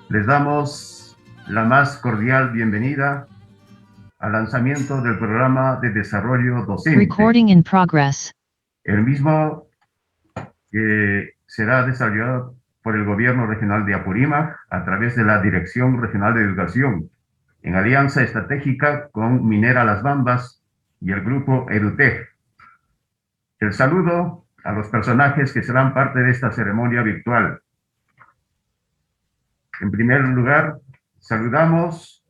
Les damos la más cordial bienvenida al lanzamiento del programa de desarrollo docente. Recording in progress. El mismo que será desarrollado por el Gobierno Regional de Apurímac a través de la Dirección Regional de Educación, en alianza estratégica con Minera Las Bambas y el Grupo EduTech. El saludo a los personajes que serán parte de esta ceremonia virtual. En primer lugar, saludamos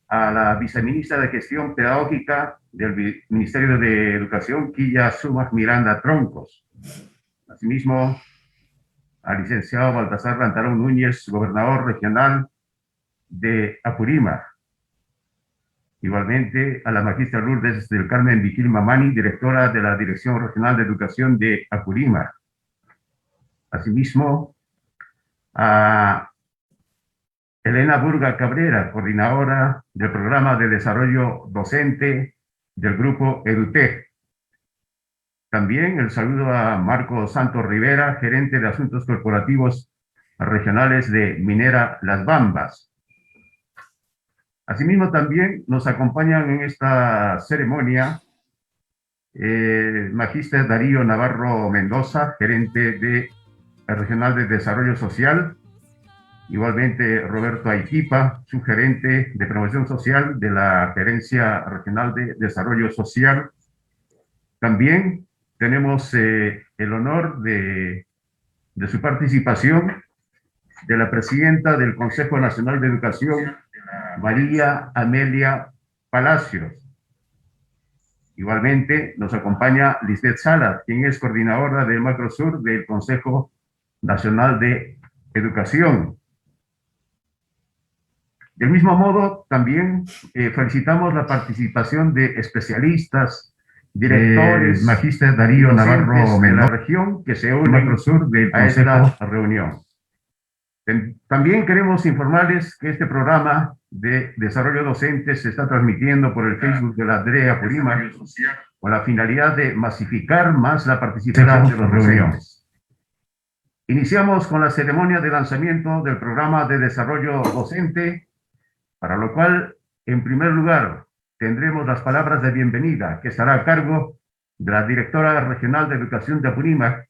a la viceministra de Gestión Pedagógica del Ministerio de Educación, Quilla Sumas Miranda Troncos. Asimismo, al licenciado Baltasar Lantarón Núñez, gobernador regional de Apurímac. Igualmente, a la magistra Lourdes del Carmen Vigil Mamani, directora de la Dirección Regional de Educación de Apurímac. Asimismo, a Elena Burga Cabrera, coordinadora del Programa de Desarrollo Docente del Grupo EduTech. También el saludo a Marco Santos Rivera, gerente de Asuntos Corporativos Regionales de Minera Las Bambas. Asimismo, también nos acompañan en esta ceremonia Magíster Darío Navarro Mendoza, gerente de Regional de Desarrollo Social. Igualmente, Roberto Aiquipa, subgerente de Promoción Social de la Gerencia Regional de Desarrollo Social. También tenemos el honor de su participación de la presidenta del Consejo Nacional de Educación, María Amelia Palacios. Igualmente nos acompaña Lisbeth Salas, quien es coordinadora del Macrosur del Consejo Nacional de Educación. Del mismo modo, también felicitamos la participación de especialistas, directores, magíster Darío Navarro de la región que se unen a esta reunión. También queremos informarles que este programa de desarrollo docente se está transmitiendo por el Facebook de la DRE Apurímac con la finalidad de masificar más la participación de las reuniones. Iniciamos con la ceremonia de lanzamiento del programa de desarrollo docente, para lo cual, en primer lugar, tendremos las palabras de bienvenida que estará a cargo de la directora regional de Educación de Apurímac,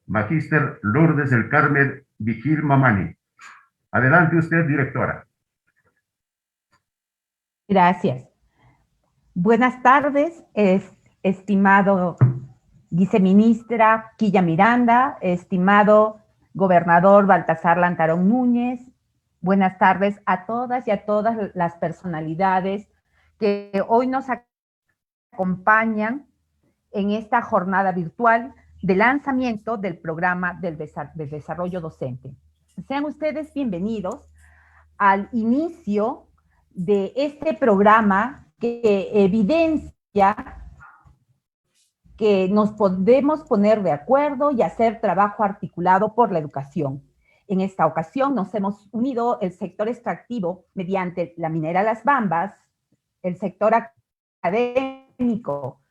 magíster Lourdes del Carmen Vigil Mamani. Adelante usted, directora. Gracias. Buenas tardes, estimado viceministra Quilla Miranda, estimado gobernador Baltasar Lantarón Núñez. Buenas tardes a todas y a todas las personalidades que hoy nos acompañan en esta jornada virtual de lanzamiento del programa del desarrollo docente. Sean ustedes bienvenidos al inicio de este programa que evidencia que nos podemos poner de acuerdo y hacer trabajo articulado por la educación. En esta ocasión nos hemos unido el sector extractivo mediante la minera Las Bambas, el sector académico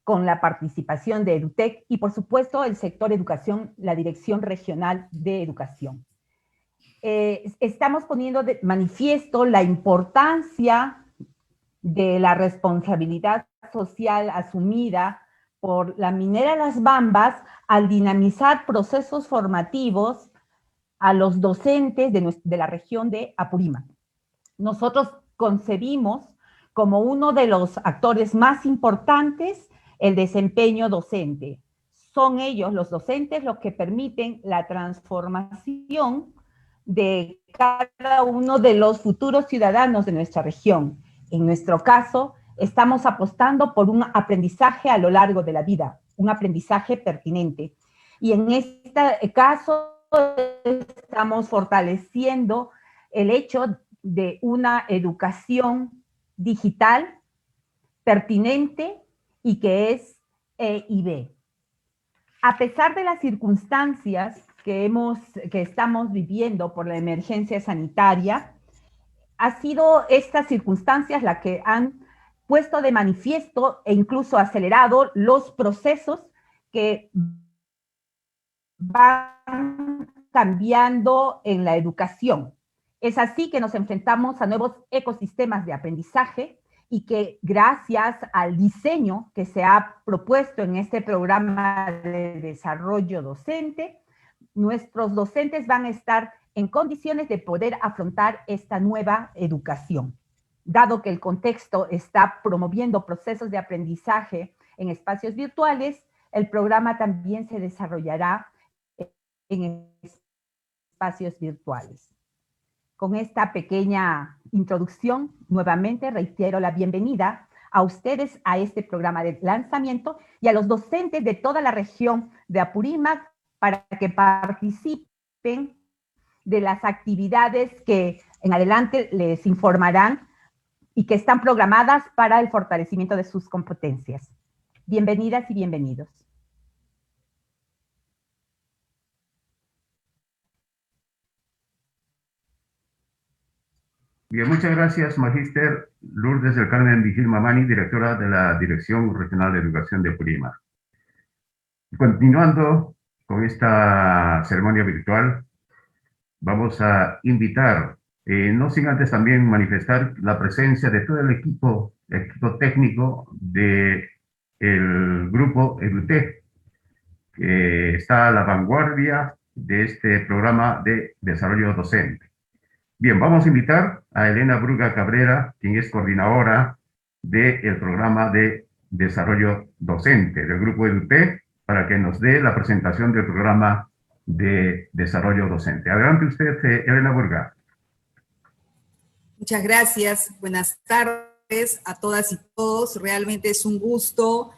con la participación de EduTech y por supuesto el sector educación, la Dirección Regional de Educación. Estamos poniendo de manifiesto la importancia de la responsabilidad social asumida por la minera Las Bambas al dinamizar procesos formativos a los docentes de la región de Apurímac. Nosotros concebimos como uno de los actores más importantes el desempeño docente. Son ellos, los docentes, los que permiten la transformación de cada uno de los futuros ciudadanos de nuestra región. En nuestro caso, estamos apostando por un aprendizaje a lo largo de la vida, un aprendizaje pertinente. Y en este caso, estamos fortaleciendo el hecho de una educación digital, pertinente y que es E+B. A pesar de las circunstancias que estamos viviendo por la emergencia sanitaria, ha sido estas circunstancias las que han puesto de manifiesto e incluso acelerado los procesos que van cambiando en la educación. Es así que nos enfrentamos a nuevos ecosistemas de aprendizaje y que gracias al diseño que se ha propuesto en este programa de desarrollo docente, nuestros docentes van a estar en condiciones de poder afrontar esta nueva educación. Dado que el contexto está promoviendo procesos de aprendizaje en espacios virtuales, el programa también se desarrollará en espacios virtuales. Con esta pequeña introducción, nuevamente reitero la bienvenida a ustedes a este programa de lanzamiento y a los docentes de toda la región de Apurímac para que participen de las actividades que en adelante les informarán y que están programadas para el fortalecimiento de sus competencias. Bienvenidas y bienvenidos. Bien, muchas gracias, Magíster Lourdes del Carmen Vigil Mamani, directora de la Dirección Regional de Educación de Apurímac. Continuando con esta ceremonia virtual, vamos a invitar, no sin antes también manifestar la presencia de todo el equipo técnico del grupo EduTech, que está a la vanguardia de este programa de desarrollo docente. Bien, vamos a invitar a Elena Bruga Cabrera, quien es coordinadora del programa de desarrollo docente del grupo EduTech, para que nos dé la presentación del programa de desarrollo docente. Adelante usted, Elena Bruga. Muchas gracias. Buenas tardes a todas y todos. Realmente es un gusto.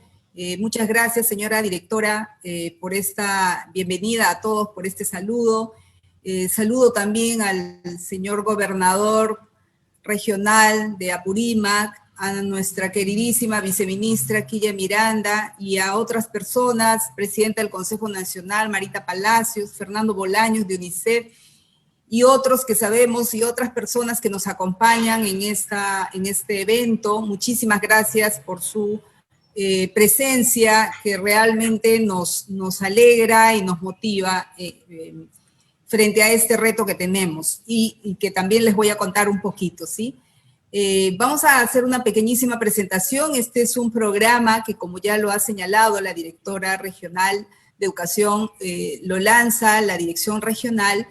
Muchas gracias, señora directora, por esta bienvenida a todos, por este saludo. Saludo también al señor gobernador regional de Apurímac, a nuestra queridísima viceministra Quilla Miranda y a otras personas, presidenta del Consejo Nacional, Marita Palacios, Fernando Bolaños de UNICEF y otros que sabemos y otras personas que nos acompañan en este evento. Muchísimas gracias por su presencia, que realmente nos alegra y nos motiva frente a este reto que tenemos y que también les voy a contar un poquito, ¿sí? Vamos a hacer una pequeñísima presentación. Este es un programa que, como ya lo ha señalado la directora regional de educación, lo lanza la dirección regional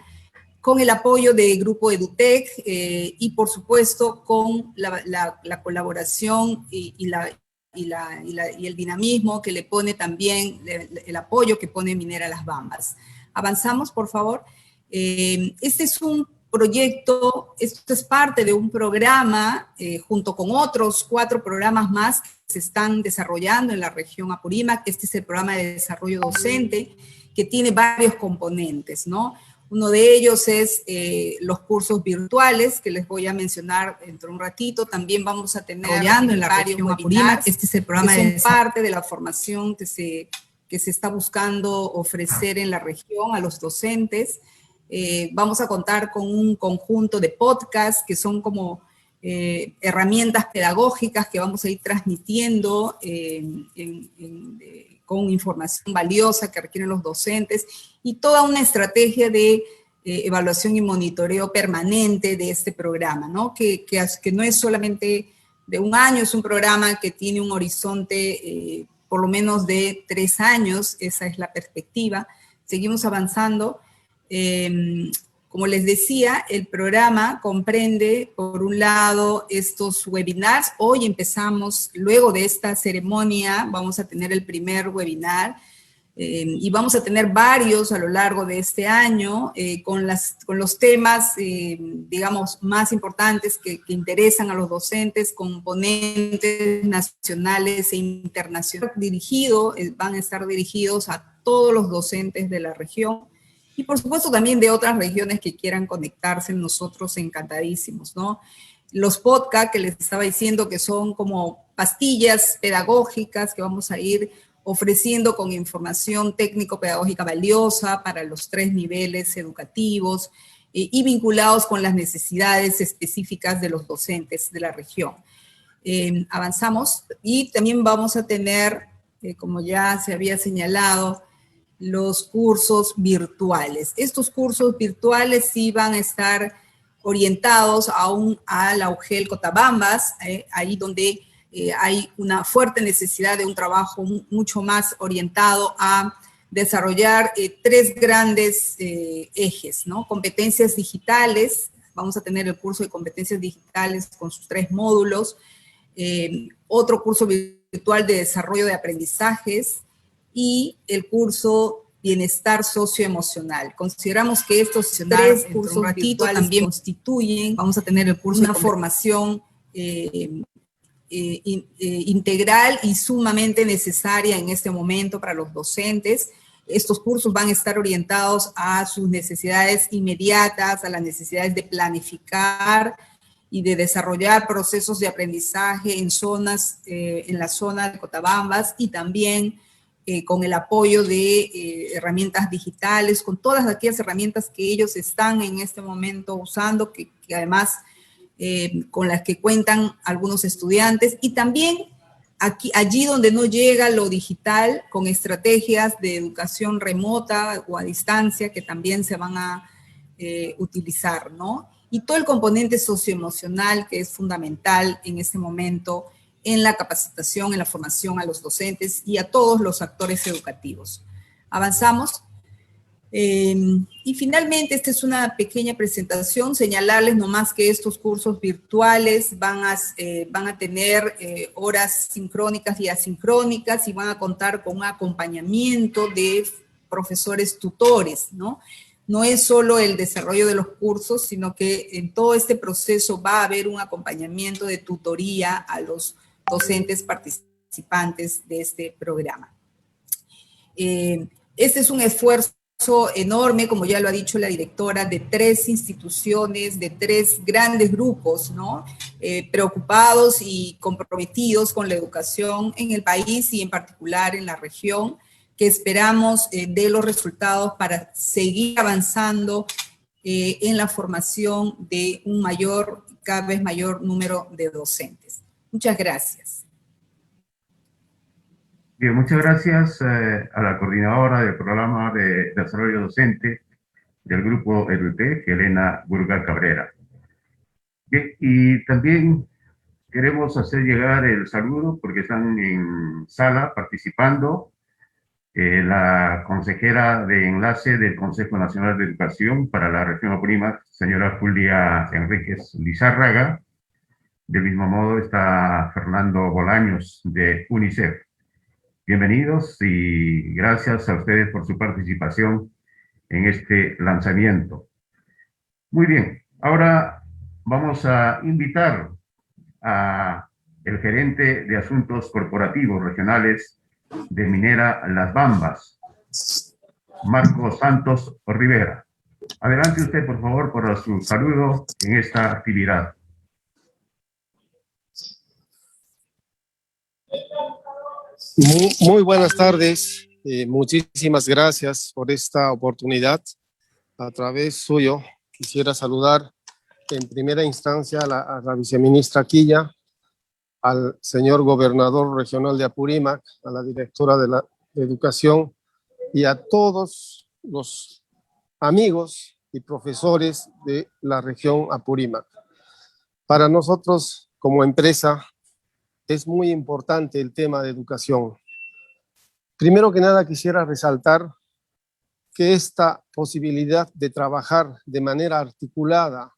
con el apoyo del grupo EduTech y, por supuesto, con la colaboración y el dinamismo que le pone también, el apoyo que pone Minera Las Bambas. Avanzamos, por favor. Este es un proyecto, esto es parte de un programa junto con otros 4 programas más que se están desarrollando en la región Apurímac. Este es el programa de desarrollo docente que tiene varios componentes, ¿no? Uno de ellos es los cursos virtuales, que les voy a mencionar dentro de un ratito. También vamos a tener en la región Apurímac. Este es el programa de parte de la formación que se está buscando ofrecer en la región a los docentes. Vamos a contar con un conjunto de podcasts que son como herramientas pedagógicas que vamos a ir transmitiendo con información valiosa que requieren los docentes y toda una estrategia de evaluación y monitoreo permanente de este programa, ¿no? Que no es solamente de un año, es un programa que tiene un horizonte por lo menos de 3 años, esa es la perspectiva. Seguimos avanzando. Como les decía, el programa comprende, por un lado, estos webinars. Hoy empezamos, luego de esta ceremonia, vamos a tener el primer webinar y vamos a tener varios a lo largo de este año con los temas, digamos, más importantes que interesan a los docentes, con ponentes nacionales e internacionales. Van a estar dirigidos a todos los docentes de la región. Y por supuesto también de otras regiones que quieran conectarse, nosotros encantadísimos, ¿no? Los podcasts que les estaba diciendo que son como pastillas pedagógicas que vamos a ir ofreciendo con información técnico-pedagógica valiosa para los 3 niveles educativos y vinculados con las necesidades específicas de los docentes de la región. Avanzamos y también vamos a tener, como ya se había señalado, los cursos virtuales. Estos cursos virtuales sí van a estar orientados aún a la UGEL Cotabambas, ahí donde hay una fuerte necesidad de un trabajo mucho más orientado a desarrollar tres grandes ejes, ¿no? Competencias digitales, vamos a tener el curso de competencias digitales con sus 3 módulos, otro curso virtual de desarrollo de aprendizajes y el curso bienestar socioemocional. Consideramos que estos 3 cursos virtuales también constituyen, vamos a tener el curso una formación integral y sumamente necesaria en este momento para los docentes. Estos cursos van a estar orientados a sus necesidades inmediatas, a las necesidades de planificar y de desarrollar procesos de aprendizaje en zonas, en la zona de Cotabambas y también con el apoyo de herramientas digitales, con todas aquellas herramientas que ellos están en este momento usando, que además con las que cuentan algunos estudiantes, y también allí donde no llega lo digital, con estrategias de educación remota o a distancia que también se van a utilizar, ¿no? Y todo el componente socioemocional que es fundamental en este momento en la capacitación, en la formación a los docentes y a todos los actores educativos. Avanzamos. Y finalmente, esta es una pequeña presentación, señalarles nomás que estos cursos virtuales van a tener horas sincrónicas y asincrónicas y van a contar con un acompañamiento de profesores tutores, ¿no? No es solo el desarrollo de los cursos, sino que en todo este proceso va a haber un acompañamiento de tutoría a los docentes participantes de este programa. Este es un esfuerzo enorme, como ya lo ha dicho la directora, de 3 instituciones, de 3 grandes grupos, ¿no? Preocupados y comprometidos con la educación en el país y en particular en la región, que esperamos de los resultados para seguir avanzando en la formación de un cada vez mayor número de docentes. Muchas gracias. Bien, muchas gracias a la coordinadora del programa de desarrollo docente del grupo EDUTEC, Elena Burga Cabrera. Bien, y también queremos hacer llegar el saludo porque están en sala participando la consejera de enlace del Consejo Nacional de Educación para la región Apurímac, señora Julia Enríquez Lizárraga. Del mismo modo está Fernando Bolaños de UNICEF. Bienvenidos y gracias a ustedes por su participación en este lanzamiento. Muy bien, ahora vamos a invitar a el gerente de Asuntos Corporativos Regionales de Minera Las Bambas, Marcos Santos Rivera. Adelante usted, por favor, por su saludo en esta actividad. Muy buenas tardes, muchísimas gracias por esta oportunidad. A través suyo quisiera saludar en primera instancia a la viceministra Quilla, al señor gobernador regional de Apurímac, a la directora de Educación y a todos los amigos y profesores de la región Apurímac. Para nosotros como empresa es muy importante el tema de educación. Primero que nada quisiera resaltar que esta posibilidad de trabajar de manera articulada,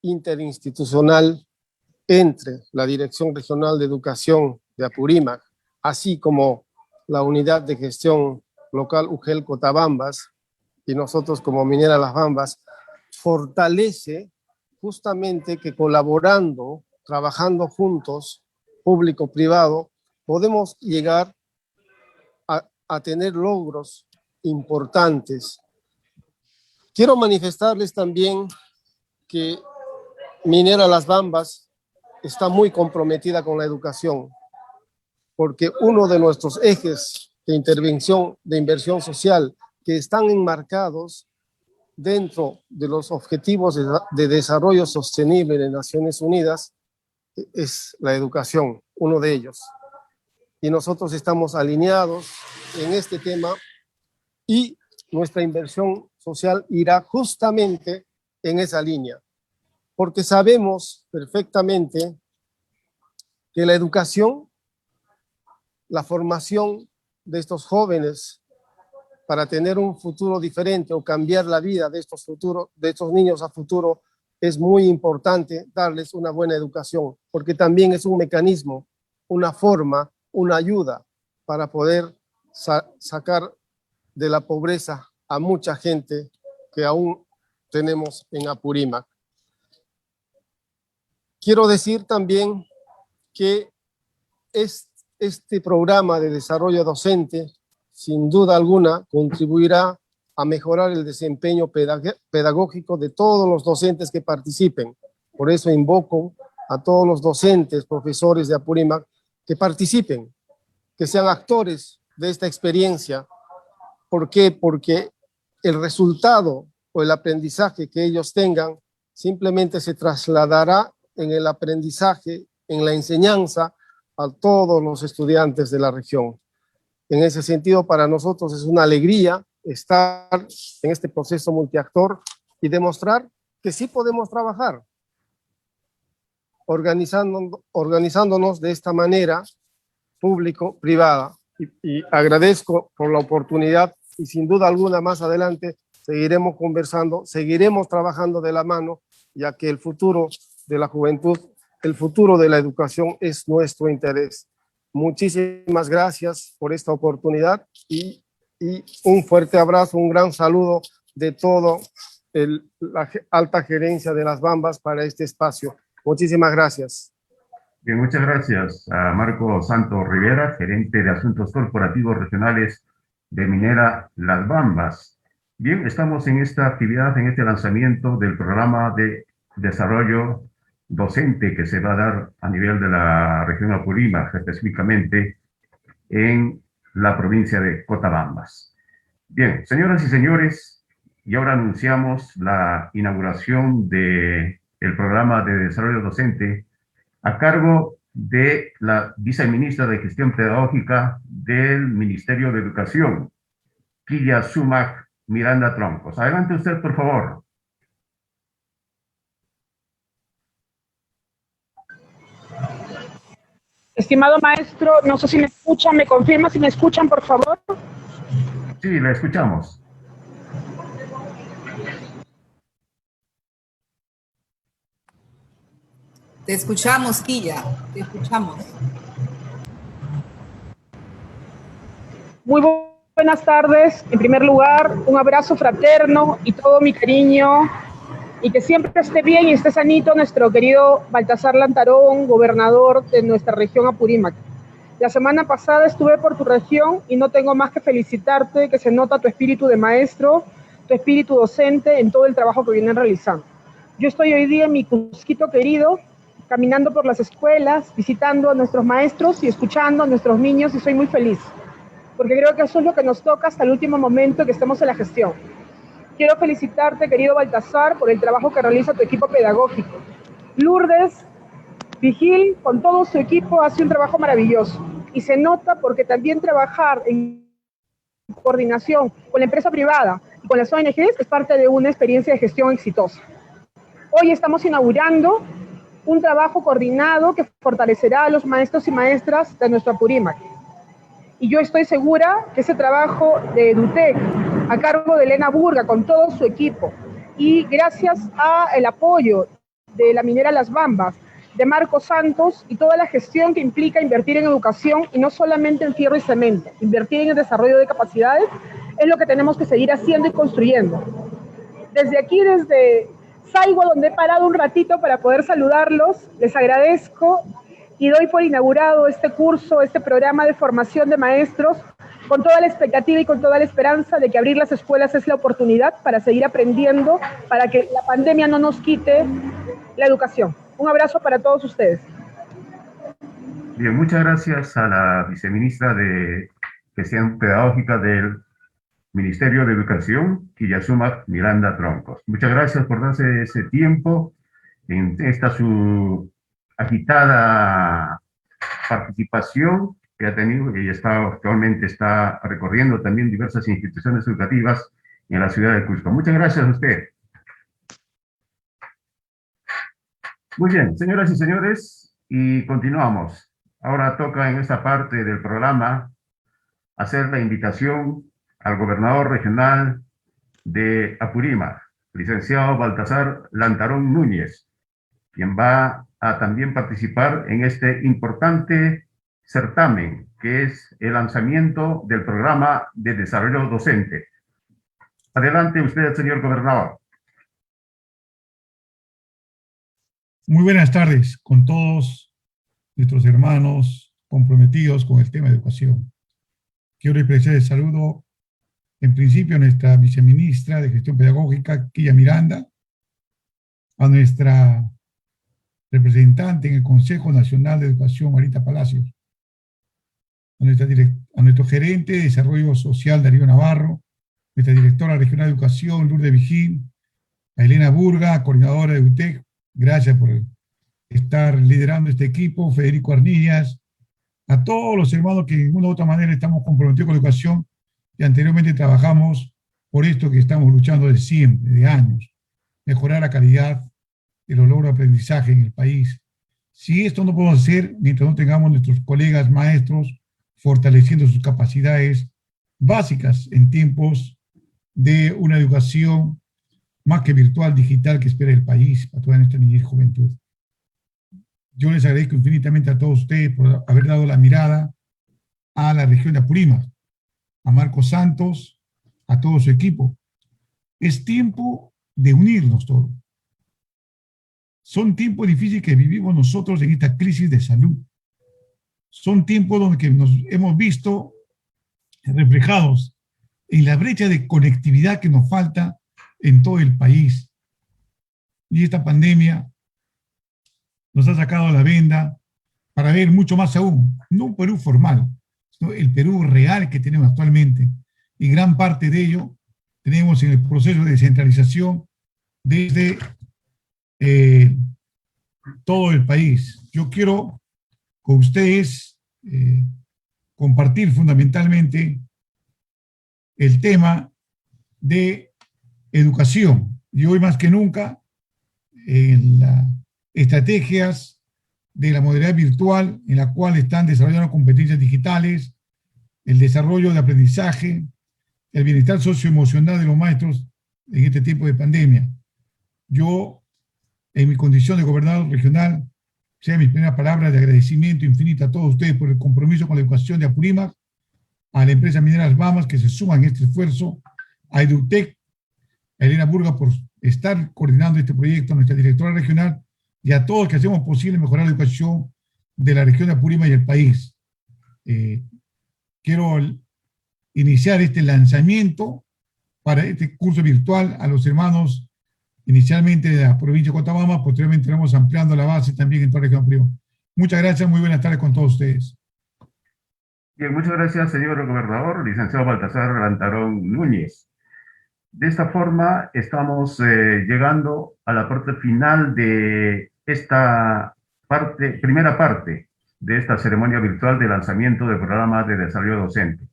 interinstitucional, entre la Dirección Regional de Educación de Apurímac, así como la Unidad de Gestión Local UGEL Cotabambas y nosotros como Minera Las Bambas, fortalece justamente que colaborando, trabajando juntos, público-privado, podemos llegar a tener logros importantes. Quiero manifestarles también que Minera Las Bambas está muy comprometida con la educación, porque uno de nuestros ejes de intervención, de inversión social, que están enmarcados dentro de los objetivos de desarrollo sostenible de Naciones Unidas, es la educación, uno de ellos. Y nosotros estamos alineados en este tema y nuestra inversión social irá justamente en esa línea, porque sabemos perfectamente que la educación, la formación de estos jóvenes para tener un futuro diferente o cambiar la vida de estos niños a futuro, es muy importante darles una buena educación, porque también es un mecanismo, una forma, una ayuda para poder sacar de la pobreza a mucha gente que aún tenemos en Apurímac. Quiero decir también que este programa de desarrollo docente, sin duda alguna, contribuirá a mejorar el desempeño pedagógico de todos los docentes que participen. Por eso invoco a todos los docentes, profesores de Apurímac, que participen, que sean actores de esta experiencia. ¿Por qué? Porque el resultado o el aprendizaje que ellos tengan simplemente se trasladará en el aprendizaje, en la enseñanza a todos los estudiantes de la región. En ese sentido, para nosotros es una alegría estar en este proceso multiactor y demostrar que sí podemos trabajar organizándonos de esta manera público-privada. Y agradezco por la oportunidad y sin duda alguna más adelante seguiremos conversando, seguiremos trabajando de la mano, ya que el futuro de la juventud, el futuro de la educación es nuestro interés. Muchísimas gracias por esta oportunidad y un fuerte abrazo, un gran saludo de toda la alta gerencia de Las Bambas para este espacio. Muchísimas gracias. Bien, muchas gracias a Marco Santos Rivera, gerente de Asuntos Corporativos Regionales de Minera Las Bambas. Bien, estamos en esta actividad, en este lanzamiento del programa de desarrollo docente que se va a dar a nivel de la región Apurímac, específicamente en la provincia de Cotabambas. Bien, señoras y señores, y ahora anunciamos la inauguración del programa de desarrollo docente a cargo de la viceministra de Gestión Pedagógica del Ministerio de Educación, Quilla Sumac Miranda Troncos. Adelante usted, por favor. Estimado maestro, no sé si me escuchan, ¿me confirma si me escuchan, por favor? Sí, la escuchamos. Te escuchamos, Quilla, te escuchamos. Muy buenas tardes. En primer lugar, un abrazo fraterno y todo mi cariño. Y que siempre esté bien y esté sanito nuestro querido Baltasar Lantarón, gobernador de nuestra región Apurímac. La semana pasada estuve por tu región y no tengo más que felicitarte, que se nota tu espíritu de maestro, tu espíritu docente en todo el trabajo que vienen realizando. Yo estoy hoy día en mi Cusquito querido, caminando por las escuelas, visitando a nuestros maestros y escuchando a nuestros niños y soy muy feliz, porque creo que eso es lo que nos toca hasta el último momento que estemos en la gestión. Quiero felicitarte, querido Baltasar, por el trabajo que realiza tu equipo pedagógico. Lourdes Vigil, con todo su equipo, hace un trabajo maravilloso. Y se nota porque también trabajar en coordinación con la empresa privada y con las ONGs es parte de una experiencia de gestión exitosa. Hoy estamos inaugurando un trabajo coordinado que fortalecerá a los maestros y maestras de nuestro Apurímac. Y yo estoy segura que ese trabajo de EduTech, a cargo de Elena Burga, con todo su equipo, y gracias al apoyo de la minera Las Bambas, de Marco Santos y toda la gestión que implica invertir en educación y no solamente en fierro y cemento, invertir en el desarrollo de capacidades, es lo que tenemos que seguir haciendo y construyendo. Desde aquí, desde Saigua, donde he parado un ratito para poder saludarlos, les agradezco y doy por inaugurado este curso, este programa de formación de maestros, con toda la expectativa y con toda la esperanza de que abrir las escuelas es la oportunidad para seguir aprendiendo, para que la pandemia no nos quite la educación. Un abrazo para todos ustedes. Bien, muchas gracias a la viceministra de Gestión Pedagógica del Ministerio de Educación, Quilla Sumac Miranda Troncos. Muchas gracias por darse ese tiempo en esta su agitada participación que ha tenido y actualmente está recorriendo también diversas instituciones educativas en la ciudad de Cusco. Muchas gracias a usted. Muy bien, señoras y señores, y continuamos. Ahora toca en esta parte del programa hacer la invitación al gobernador regional de Apurímac, licenciado Baltasar Lantarón Núñez, quien va a también participar en este importante certamen, que es el lanzamiento del programa de desarrollo docente. Adelante usted, señor gobernador. Muy buenas tardes con todos nuestros hermanos comprometidos con el tema de educación. Quiero expresar el saludo, en principio, a nuestra viceministra de Gestión Pedagógica, Quilla Miranda, a nuestra representante en el Consejo Nacional de Educación, Marita Palacios, a nuestro gerente de Desarrollo Social, Darío Navarro, nuestra directora regional de Educación, Lourdes Vigín, a Elena Burga, coordinadora de UTEC, gracias por estar liderando este equipo, Federico Arnillas, a todos los hermanos que de una u otra manera estamos comprometidos con la educación y anteriormente trabajamos por esto que estamos luchando de siempre, de años, mejorar la calidad de los logros de aprendizaje en el país. Si esto no podemos hacer mientras no tengamos nuestros colegas maestros fortaleciendo sus capacidades básicas en tiempos de una educación más que virtual, digital, que espera el país para toda nuestra niñez y juventud. Yo les agradezco infinitamente a todos ustedes por haber dado la mirada a la región de Apurímac, a Marcos Santos, a todo su equipo. Es tiempo de unirnos todos. Son tiempos difíciles que vivimos nosotros en esta crisis de salud. Son tiempos donde nos hemos visto reflejados en la brecha de conectividad que nos falta en todo el país. Y esta pandemia nos ha sacado la venda para ver mucho más aún, no un Perú formal, sino el Perú real que tenemos actualmente. Y gran parte de ello tenemos en el proceso de descentralización desde todo el país. Yo quiero con ustedes compartir fundamentalmente el tema de educación. Y hoy más que nunca, en las estrategias de la modalidad virtual, en la cual están desarrollando competencias digitales, el desarrollo de aprendizaje, el bienestar socioemocional de los maestros en este tipo de pandemia. Yo, en mi condición de gobernador regional, sea mis primeras palabras de agradecimiento infinito a todos ustedes por el compromiso con la educación de Apurímac, a la empresa minera Las Bahamas que se suman en este esfuerzo, a EduTech, a Elena Burga por estar coordinando este proyecto, a nuestra directora regional y a todos que hacemos posible mejorar la educación de la región de Apurímac y el país. Quiero iniciar este lanzamiento para este curso virtual a los hermanos inicialmente de la provincia de Cochabamba, posteriormente vamos ampliando la base también en toda la región privada. Muchas gracias, muy buenas tardes con todos ustedes. Bien, muchas gracias, señor gobernador, licenciado Baltasar Lantarón Núñez. De esta forma, estamos llegando a la parte final de esta primera parte de esta ceremonia virtual de lanzamiento del programa de desarrollo docente.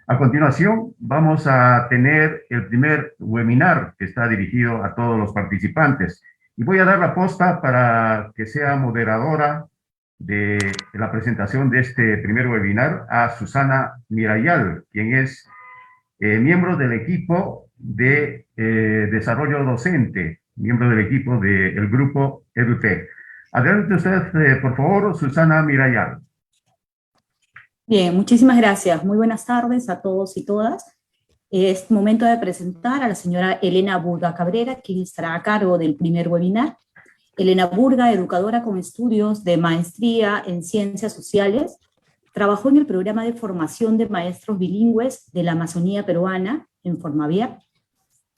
A continuación, vamos a tener el primer webinar que está dirigido a todos los participantes. Y voy a dar la posta para que sea moderadora de la presentación de este primer webinar a Susana Mirayal, quien es miembro del equipo de desarrollo docente, miembro del equipo del grupo EduTech. Adelante usted, por favor, Susana Mirayal. Bien, muchísimas gracias. Muy buenas tardes a todos y todas. Es momento de presentar a la señora Elena Burga Cabrera, quien estará a cargo del primer webinar. Elena Burga, educadora con estudios de maestría en Ciencias Sociales, trabajó en el programa de formación de maestros bilingües de la Amazonía peruana, en Formavia.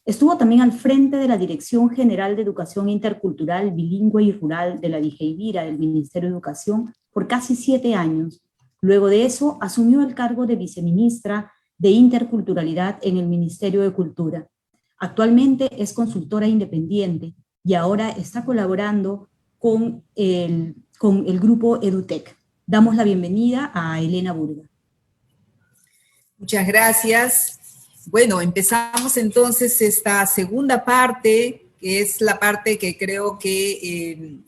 Estuvo también al frente de la Dirección General de Educación Intercultural, Bilingüe y Rural de la DIGEIVIRA del Ministerio de Educación por casi 7 años. Luego de eso, asumió el cargo de viceministra de Interculturalidad en el Ministerio de Cultura. Actualmente es consultora independiente y ahora está colaborando con el grupo EduTech. Damos la bienvenida a Elena Burga. Muchas gracias. Bueno, empezamos entonces esta segunda parte, que es la parte que creo que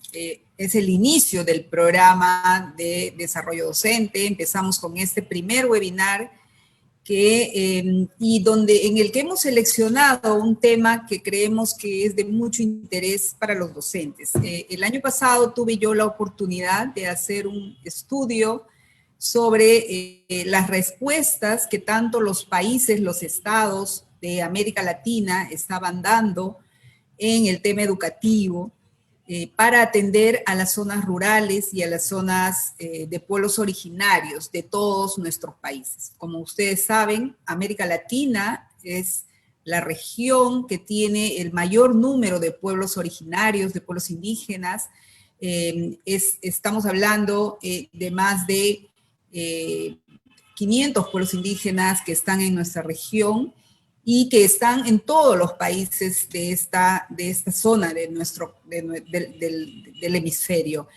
es el inicio del programa de desarrollo docente. Empezamos con este primer webinar en el que hemos seleccionado un tema que creemos que es de mucho interés para los docentes. El año pasado tuve yo la oportunidad de hacer un estudio sobre las respuestas que tanto los países, los estados de América Latina estaban dando en el tema educativo para atender a las zonas rurales y a las zonas de pueblos originarios de todos nuestros países. Como ustedes saben, América Latina es la región que tiene el mayor número de pueblos originarios, de pueblos indígenas. Estamos hablando de más de 500 pueblos indígenas que están en nuestra región y que están en todos los países de esta zona del hemisferio.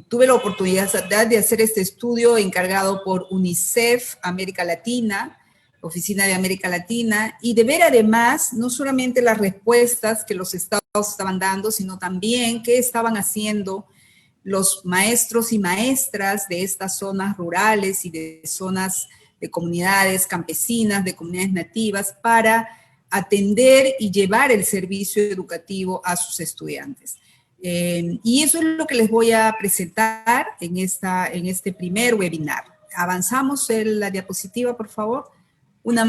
Tuve la oportunidad de hacer este estudio encargado por UNICEF América Latina, Oficina de América Latina, y de ver además no solamente las respuestas que los estados estaban dando, sino también qué estaban haciendo los maestros y maestras de estas zonas rurales y de zonas de comunidades campesinas, de comunidades nativas, para atender y llevar el servicio educativo a sus estudiantes. Y eso es lo que les voy a presentar en este primer webinar. Avanzamos en la diapositiva, por favor. Una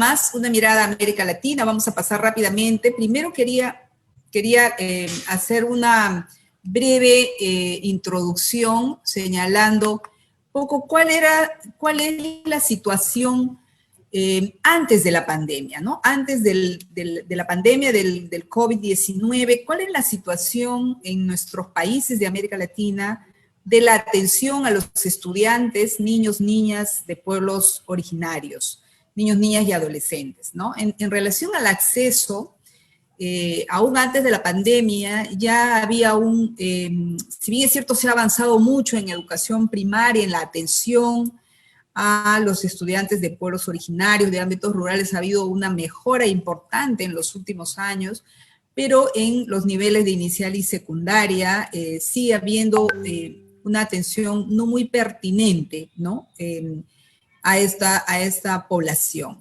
mirada a América Latina. Vamos a pasar rápidamente. Primero quería hacer una breve introducción señalando un poco cuál es la situación antes de la pandemia, ¿no? Antes de la pandemia del COVID-19, ¿cuál es la situación en nuestros países de América Latina de la atención a los estudiantes, niños, niñas de pueblos originarios, niños, niñas y adolescentes, ¿no? En relación al acceso, aún antes de la pandemia, ya había si bien es cierto, se ha avanzado mucho en educación primaria, en la atención a los estudiantes de pueblos originarios, de ámbitos rurales, ha habido una mejora importante en los últimos años, pero en los niveles de inicial y secundaria sigue habiendo una atención no muy pertinente, ¿no? a esta población.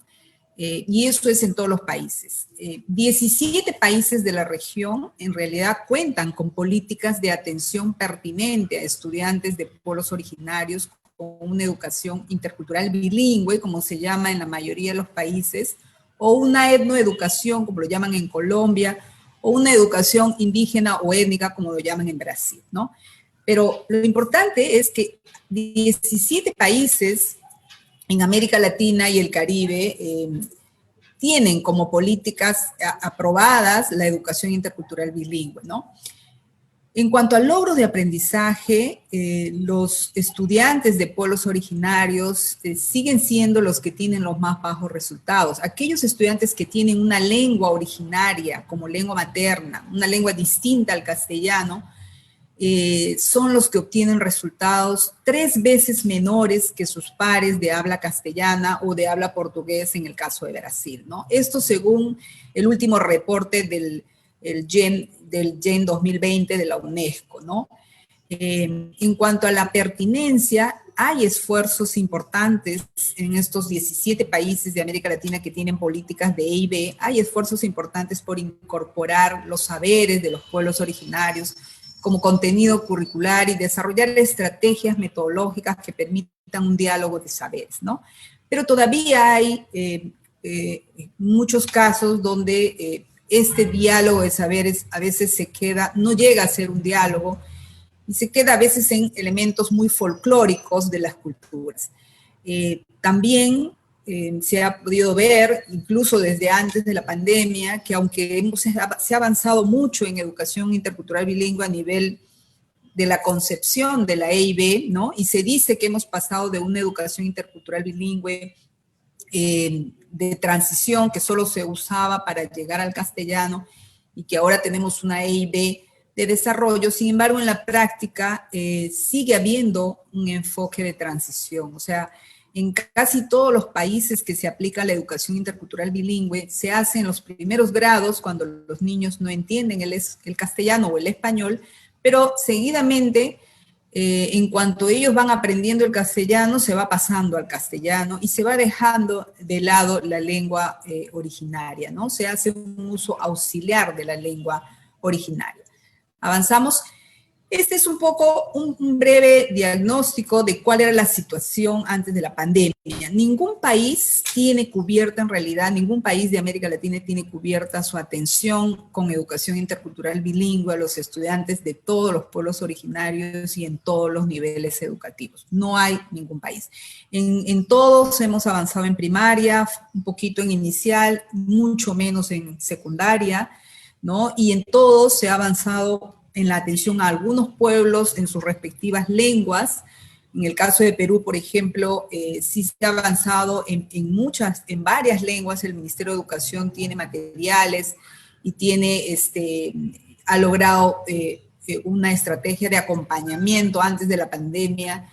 Y eso es en todos los países. 17 países de la región en realidad cuentan con políticas de atención pertinente a estudiantes de pueblos originarios con una educación intercultural bilingüe, como se llama en la mayoría de los países, o una etnoeducación, como lo llaman en Colombia, o una educación indígena o étnica, como lo llaman en Brasil, ¿no? Pero lo importante es que 17 países en América Latina y el Caribe tienen como políticas aprobadas la educación intercultural bilingüe, ¿no? En cuanto a logros de aprendizaje, los estudiantes de pueblos originarios siguen siendo los que tienen los más bajos resultados. Aquellos estudiantes que tienen una lengua originaria como lengua materna, una lengua distinta al castellano, son los que obtienen resultados 3 veces menores que sus pares de habla castellana o de habla portugués en el caso de Brasil, ¿no? Esto según el último reporte del GEN 2020 de la UNESCO, ¿no? En cuanto a la pertinencia, hay esfuerzos importantes en estos 17 países de América Latina que tienen políticas de EIB, hay esfuerzos importantes por incorporar los saberes de los pueblos originarios como contenido curricular y desarrollar estrategias metodológicas que permitan un diálogo de saberes, ¿no? Pero todavía hay muchos casos donde este diálogo de saberes a veces no llega a ser un diálogo y se queda a veces en elementos muy folclóricos de las culturas. También se ha podido ver, incluso desde antes de la pandemia, que aunque se ha avanzado mucho en educación intercultural bilingüe a nivel de la concepción de la EIB, ¿no? Y se dice que hemos pasado de una educación intercultural bilingüe de transición que solo se usaba para llegar al castellano y que ahora tenemos una EIB de desarrollo. Sin embargo, en la práctica sigue habiendo un enfoque de transición. O sea, en casi todos los países que se aplica la educación intercultural bilingüe, se hace en los primeros grados, cuando los niños no entienden el castellano o el español, pero seguidamente, en cuanto ellos van aprendiendo el castellano, se va pasando al castellano y se va dejando de lado la lengua originaria, ¿no? Se hace un uso auxiliar de la lengua originaria. Avanzamos. Este es un poco un breve diagnóstico de cuál era la situación antes de la pandemia. Ningún país tiene cubierta, en realidad, ningún país de América Latina tiene cubierta su atención con educación intercultural bilingüe a los estudiantes de todos los pueblos originarios y en todos los niveles educativos. No hay ningún país. En todos hemos avanzado en primaria, un poquito en inicial, mucho menos en secundaria, ¿no? Y en todos se ha avanzado en la atención a algunos pueblos en sus respectivas lenguas. En el caso de Perú, por ejemplo, sí se ha avanzado en varias lenguas. El Ministerio de Educación tiene materiales y ha logrado una estrategia de acompañamiento antes de la pandemia,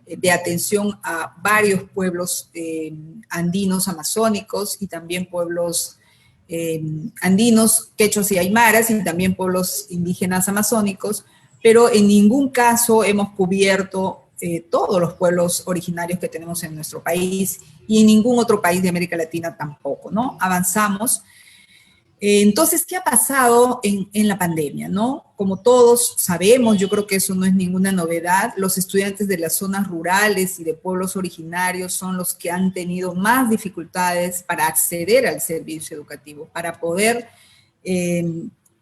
de atención a varios pueblos andinos amazónicos y también pueblos andinos, quechuas y aymaras, y también pueblos indígenas amazónicos, pero en ningún caso hemos cubierto todos los pueblos originarios que tenemos en nuestro país, y en ningún otro país de América Latina tampoco, ¿no? Avanzamos. Entonces, ¿qué ha pasado en la pandemia, no? Como todos sabemos, yo creo que eso no es ninguna novedad, los estudiantes de las zonas rurales y de pueblos originarios son los que han tenido más dificultades para acceder al servicio educativo, para poder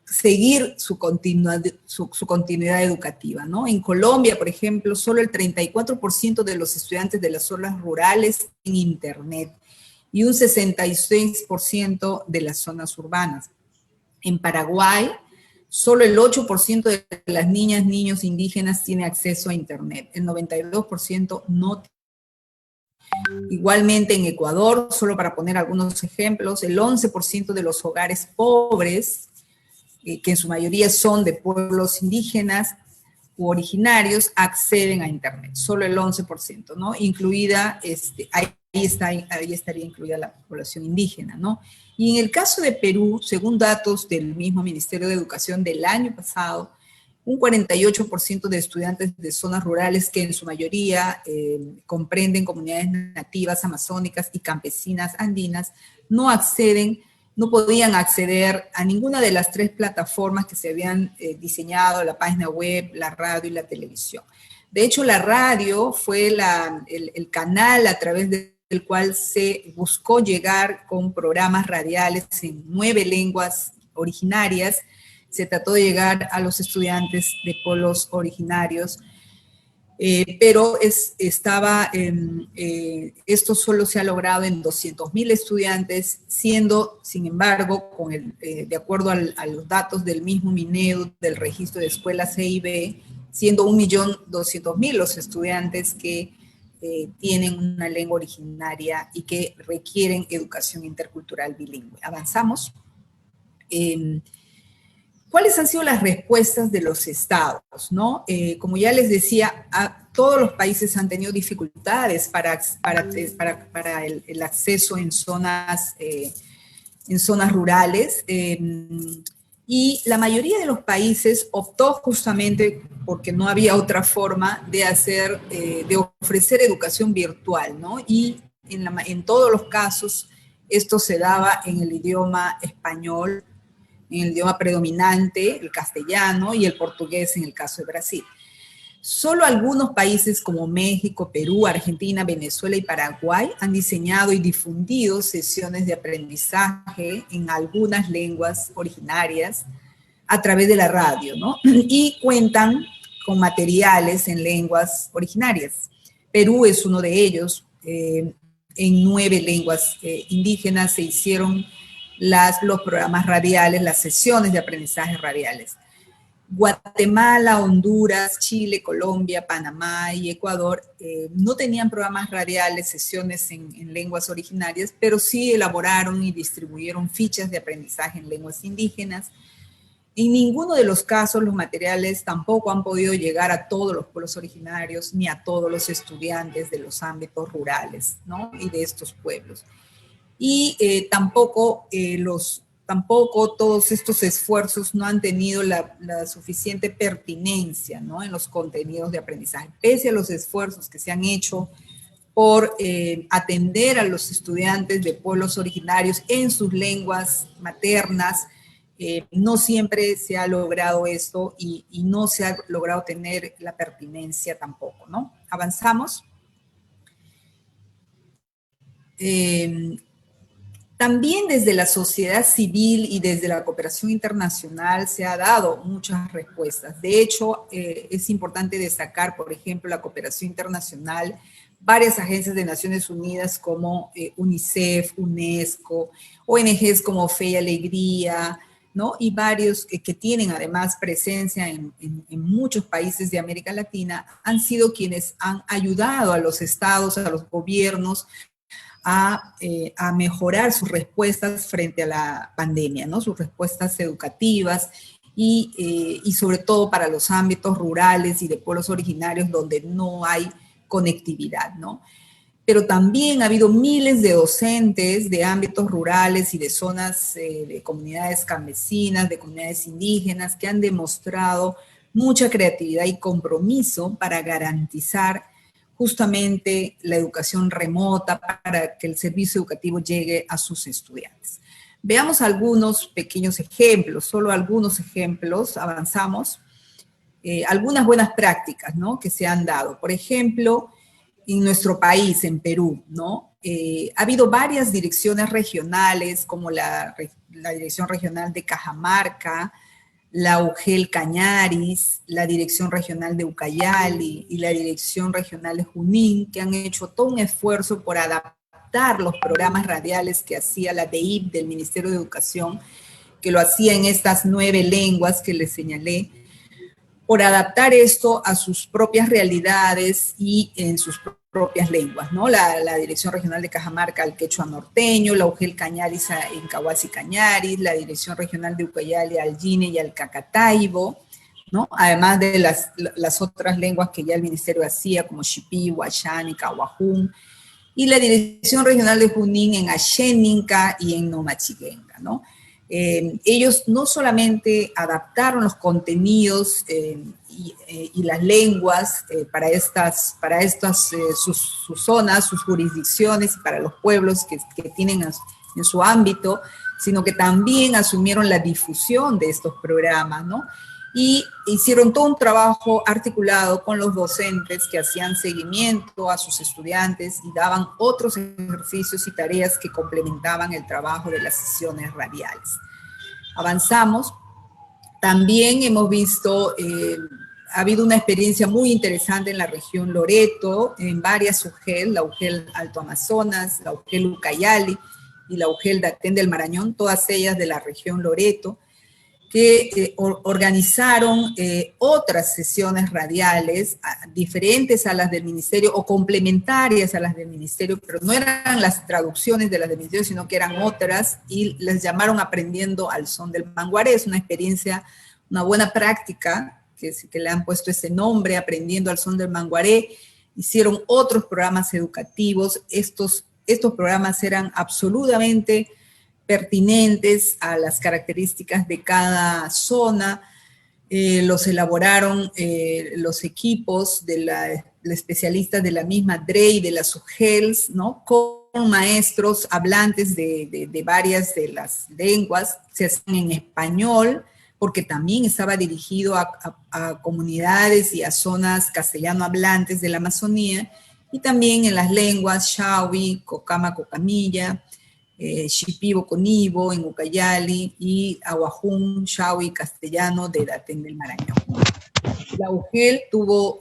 seguir su continuidad educativa, ¿no? En Colombia, por ejemplo, solo el 34% de los estudiantes de las zonas rurales tienen internet, y un 66% de las zonas urbanas. En Paraguay, solo el 8% de las niñas, niños indígenas tiene acceso a internet, el 92% no. Igualmente en Ecuador, solo para poner algunos ejemplos, el 11% de los hogares pobres, que en su mayoría son de pueblos indígenas u originarios, acceden a internet, solo el 11%, ¿no? Incluida, ahí estaría incluida la población indígena, ¿no? Y en el caso de Perú, según datos del mismo Ministerio de Educación del año pasado, un 48% de estudiantes de zonas rurales, que en su mayoría comprenden comunidades nativas, amazónicas y campesinas andinas, no podían acceder a ninguna de las 3 plataformas que se habían diseñado, la página web, la radio y la televisión. De hecho, la radio fue el canal a través del cual se buscó llegar con programas radiales en 9 lenguas originarias. Se trató de llegar a los estudiantes de pueblos originarios, pero esto solo se ha logrado en 200.000 estudiantes, siendo, sin embargo, de acuerdo a los datos del mismo Minedu, del registro de escuelas CIB, siendo 1.200.000 los estudiantes que tienen una lengua originaria y que requieren educación intercultural bilingüe. Avanzamos. ¿Cuáles han sido las respuestas de los estados, ¿no? Como ya les decía, todos los países han tenido dificultades para el acceso en zonas rurales, y la mayoría de los países optó justamente porque no había otra forma de ofrecer educación virtual, ¿no? Y en todos los casos esto se daba en el idioma español, en el idioma predominante, el castellano, y el portugués en el caso de Brasil. Solo algunos países como México, Perú, Argentina, Venezuela y Paraguay han diseñado y difundido sesiones de aprendizaje en algunas lenguas originarias a través de la radio, ¿no? Y cuentan con materiales en lenguas originarias. Perú es uno de ellos. En 9 lenguas indígenas se hicieron los programas radiales, las sesiones de aprendizaje radiales. Guatemala, Honduras, Chile, Colombia, Panamá y Ecuador no tenían programas radiales, sesiones en lenguas originarias, pero sí elaboraron y distribuyeron fichas de aprendizaje en lenguas indígenas. En ninguno de los casos los materiales tampoco han podido llegar a todos los pueblos originarios ni a todos los estudiantes de los ámbitos rurales, ¿no? Y de estos pueblos. Y tampoco todos estos esfuerzos no han tenido la suficiente pertinencia, ¿no? En los contenidos de aprendizaje. Pese a los esfuerzos que se han hecho por atender a los estudiantes de pueblos originarios en sus lenguas maternas, no siempre se ha logrado esto y no se ha logrado tener la pertinencia tampoco, ¿no? Avanzamos. También desde la sociedad civil y desde la cooperación internacional se ha dado muchas respuestas. De hecho, es importante destacar, por ejemplo, la cooperación internacional, varias agencias de Naciones Unidas como UNICEF, UNESCO, ONGs como Fe y Alegría, ¿no? Y varios que tienen además presencia en muchos países de América Latina, han sido quienes han ayudado a los estados, a los gobiernos, a mejorar sus respuestas frente a la pandemia, ¿no? Sus respuestas educativas y sobre todo para los ámbitos rurales y de pueblos originarios donde no hay conectividad, ¿no? Pero también ha habido miles de docentes de ámbitos rurales y de zonas de comunidades campesinas, de comunidades indígenas, que han demostrado mucha creatividad y compromiso para garantizar justamente la educación remota, para que el servicio educativo llegue a sus estudiantes. Veamos algunos pequeños ejemplos, solo algunos ejemplos, avanzamos. Algunas buenas prácticas, ¿no? Que se han dado. Por ejemplo, en nuestro país, en Perú, ¿no? Ha habido varias direcciones regionales, como la Dirección Regional de Cajamarca, la UGEL Cañaris, la Dirección Regional de Ucayali y la Dirección Regional de Junín, que han hecho todo un esfuerzo por adaptar los programas radiales que hacía la DEIP del Ministerio de Educación, que lo hacía en estas 9 lenguas que les señalé, por adaptar esto a sus propias realidades y en sus propias lenguas, ¿no? La Dirección Regional de Cajamarca al quechua norteño, la UGEL Cañaris en Cahuasi Cañaris, la Dirección Regional de Ucayali al Yine y al Cacataibo, ¿no? Además de las otras lenguas que ya el ministerio hacía, como Shipi, Huachani, Cahuajún, y la Dirección Regional de Junín en Axéninca y en Nomachiguenga, ¿no? Ellos no solamente adaptaron los contenidos y las lenguas para estas sus zonas, sus jurisdicciones y para los pueblos que tienen en su ámbito, sino que también asumieron la difusión de estos programas, ¿no? Y hicieron todo un trabajo articulado con los docentes que hacían seguimiento a sus estudiantes y daban otros ejercicios y tareas que complementaban el trabajo de las sesiones radiales. Avanzamos. También hemos visto, ha habido una experiencia muy interesante en la región Loreto, en varias UGEL, la UGEL Alto Amazonas, la UGEL Ucayali y la UGEL Daten del Marañón, todas ellas de la región Loreto, que organizaron otras sesiones radiales diferentes a las del ministerio o complementarias a las del ministerio, pero no eran las traducciones de las del ministerio, sino que eran otras y les llamaron Aprendiendo al Son del Manguaré. Es una experiencia, una buena práctica que le han puesto ese nombre, Aprendiendo al Son del Manguaré. Hicieron otros programas educativos. Estos programas eran absolutamente pertinentes a las características de cada zona, los elaboraron los equipos de los especialistas de la misma DREI, de las UGELs, ¿no? Con maestros hablantes de varias de las lenguas, se hacían en español, porque también estaba dirigido a comunidades y a zonas castellano hablantes de la Amazonía, y también en las lenguas Shawi, Cocama, Cocamilla, Shipibo Conibo en Ucayali y Aguajún, Shawi, castellano de Daten del Marañón. La UGEL tuvo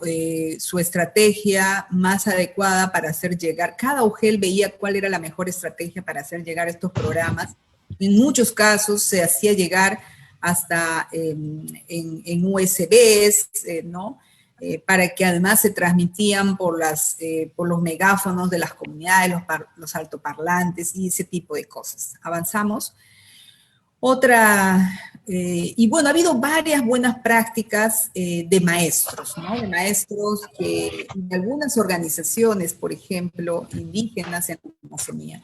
su estrategia más adecuada para hacer llegar, cada UGEL veía cuál era la mejor estrategia para hacer llegar estos programas. En muchos casos se hacía llegar hasta en USBs, ¿no? Para que además se transmitían por los megáfonos de las comunidades, los altoparlantes y ese tipo de cosas. Avanzamos. Otra Y bueno, ha habido varias buenas prácticas de maestros, ¿no? De maestros que en algunas organizaciones, por ejemplo, indígenas en la Amazonía.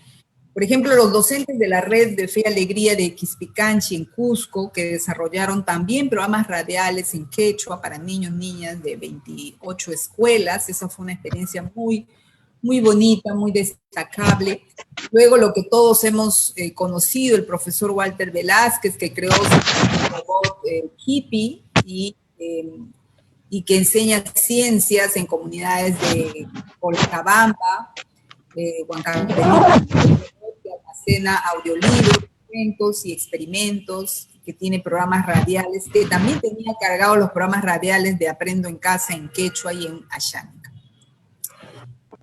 Por ejemplo, los docentes de la red de Fe y Alegría de Quispicanchi en Cusco, que desarrollaron también programas radiales en quechua para niños y niñas de 28 escuelas. Esa fue una experiencia muy, muy bonita, muy destacable. Luego lo que todos hemos conocido, el profesor Walter Velázquez, que creó su robot Hippie y que enseña ciencias en comunidades de Colcabamba, Huancavelica, que almacena audiolibros, cuentos y experimentos, que tiene programas radiales, que también tenía cargados los programas radiales de Aprendo en Casa en quechua y en ayánica.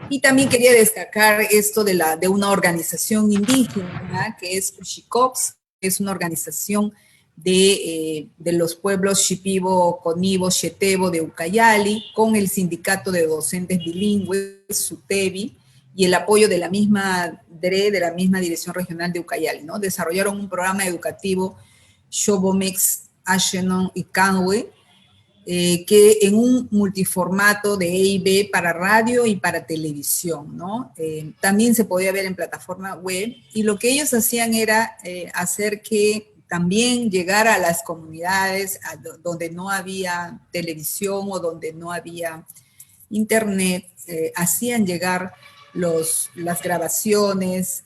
Y también quería destacar esto de una organización indígena, que es Uxicops, que es una organización de los pueblos Shipibo, Conibo, Xetebo de Ucayali, con el sindicato de docentes bilingües, SUTEBI, y el apoyo de la misma DRE, de la misma Dirección Regional de Ucayali, ¿no? Desarrollaron un programa educativo Shobomex, Ashenon y Canwe, que en un multiformato de E&B para radio y para televisión, ¿no? También se podía ver en plataforma web, y lo que ellos hacían era hacer que también llegara a las comunidades donde no había televisión o donde no había internet, hacían llegar las grabaciones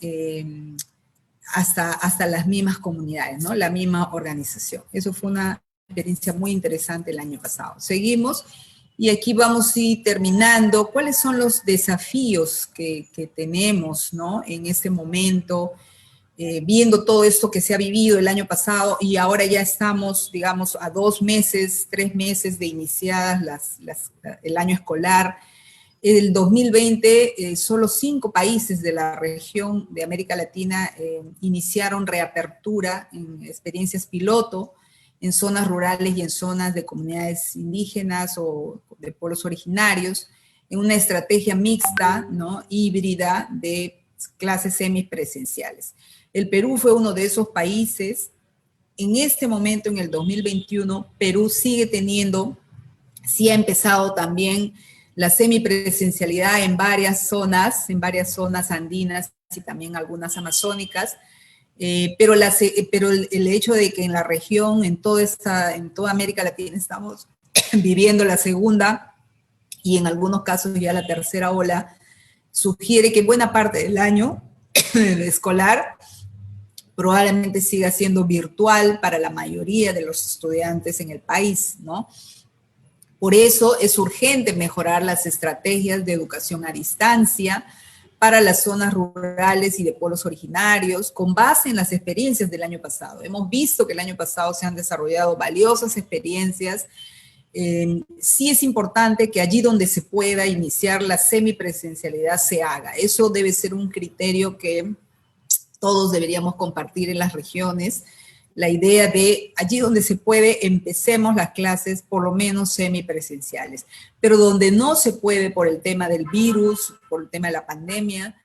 hasta las mismas comunidades, ¿no? La misma organización. Eso fue una experiencia muy interesante el año pasado. Seguimos, y aquí vamos a ir terminando. ¿Cuáles son los desafíos que tenemos, ¿no? En este momento, viendo todo esto que se ha vivido el año pasado, y ahora ya estamos, digamos, a 2 meses, 3 meses de iniciadas el año escolar? El 2020, solo 5 países de la región de América Latina iniciaron reapertura en experiencias piloto en zonas rurales y en zonas de comunidades indígenas o de pueblos originarios, en una estrategia mixta, ¿no? Híbrida de clases semipresenciales. El Perú fue uno de esos países. En este momento, en el 2021, Perú sigue teniendo, sí ha empezado también la semipresencialidad en varias zonas andinas y también algunas amazónicas, pero el hecho de que en la región, en toda América Latina, estamos viviendo la segunda y en algunos casos ya la tercera ola, sugiere que buena parte del año escolar probablemente siga siendo virtual para la mayoría de los estudiantes en el país, ¿no? Por eso es urgente mejorar las estrategias de educación a distancia para las zonas rurales y de pueblos originarios, con base en las experiencias del año pasado. Hemos visto que el año pasado se han desarrollado valiosas experiencias. Sí es importante que allí donde se pueda iniciar la semipresencialidad se haga. Eso debe ser un criterio que todos deberíamos compartir en las regiones. La idea de allí donde se puede, empecemos las clases por lo menos semipresenciales. Pero donde no se puede por el tema del virus, por el tema de la pandemia,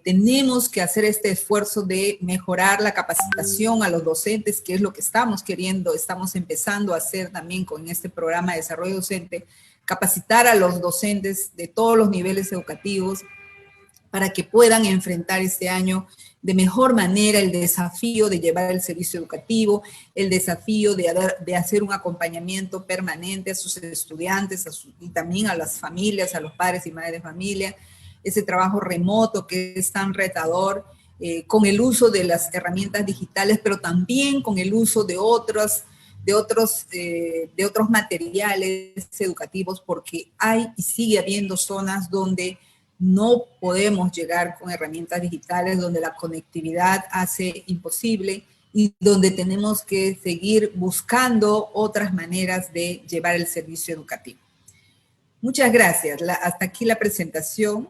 tenemos que hacer este esfuerzo de mejorar la capacitación a los docentes, que es lo que estamos queriendo, estamos empezando a hacer también con este programa de desarrollo docente, capacitar a los docentes de todos los niveles educativos para que puedan enfrentar este año de mejor manera el desafío de llevar el servicio educativo, el desafío de hacer un acompañamiento permanente a sus estudiantes y también a las familias, a los padres y madres de familia, ese trabajo remoto que es tan retador, con el uso de las herramientas digitales, pero también con el uso de otros materiales educativos, porque hay y sigue habiendo zonas donde no podemos llegar con herramientas digitales, donde la conectividad hace imposible y donde tenemos que seguir buscando otras maneras de llevar el servicio educativo. Muchas gracias. Hasta aquí la presentación.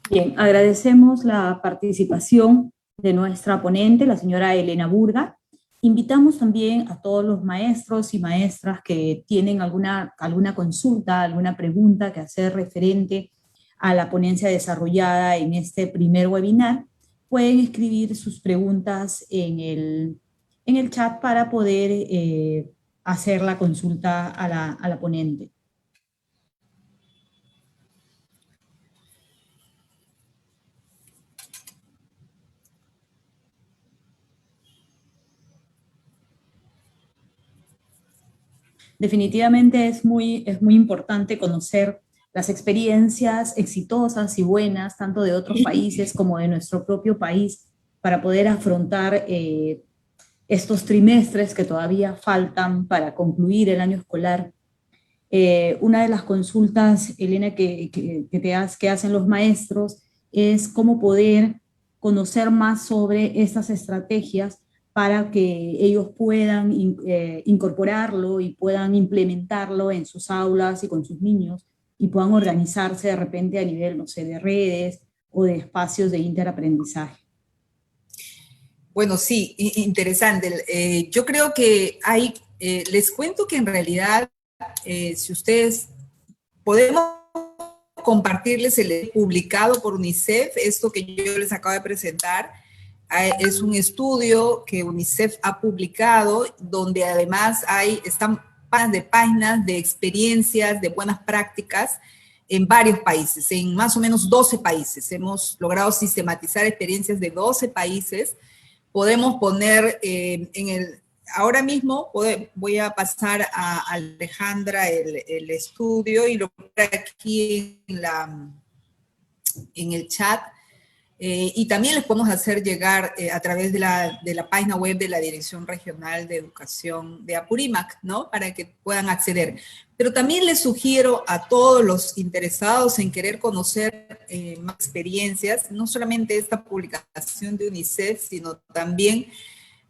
Bien, agradecemos la participación de nuestra ponente, la señora Elena Burga. Invitamos también a todos los maestros y maestras que tienen alguna consulta, alguna pregunta que hacer referente a la ponencia desarrollada en este primer webinar, pueden escribir sus preguntas en el chat para poder hacer la consulta a la ponente. Definitivamente es muy importante conocer las experiencias exitosas y buenas, tanto de otros países como de nuestro propio país, para poder afrontar estos trimestres que todavía faltan para concluir el año escolar. Una de las consultas, Elena, que hacen los maestros es cómo poder conocer más sobre estas estrategias para que ellos puedan incorporarlo y puedan implementarlo en sus aulas y con sus niños, y puedan organizarse de repente a nivel, no sé, de redes o de espacios de interaprendizaje. Bueno, sí, interesante. Yo creo que les cuento que en realidad, si ustedes podemos compartirles el publicado por UNICEF, esto que yo les acabo de presentar. Es un estudio que UNICEF ha publicado, donde además están páginas de experiencias, de buenas prácticas en varios países, en más o menos 12 países. Hemos logrado sistematizar experiencias de 12 países. Podemos poner ahora mismo voy a pasar a Alejandra el estudio y lo pongo aquí en el chat. Y también les podemos hacer llegar a través de la página web de la Dirección Regional de Educación de Apurímac, ¿no? Para que puedan acceder. Pero también les sugiero a todos los interesados en querer conocer más experiencias, no solamente esta publicación de UNICEF, sino también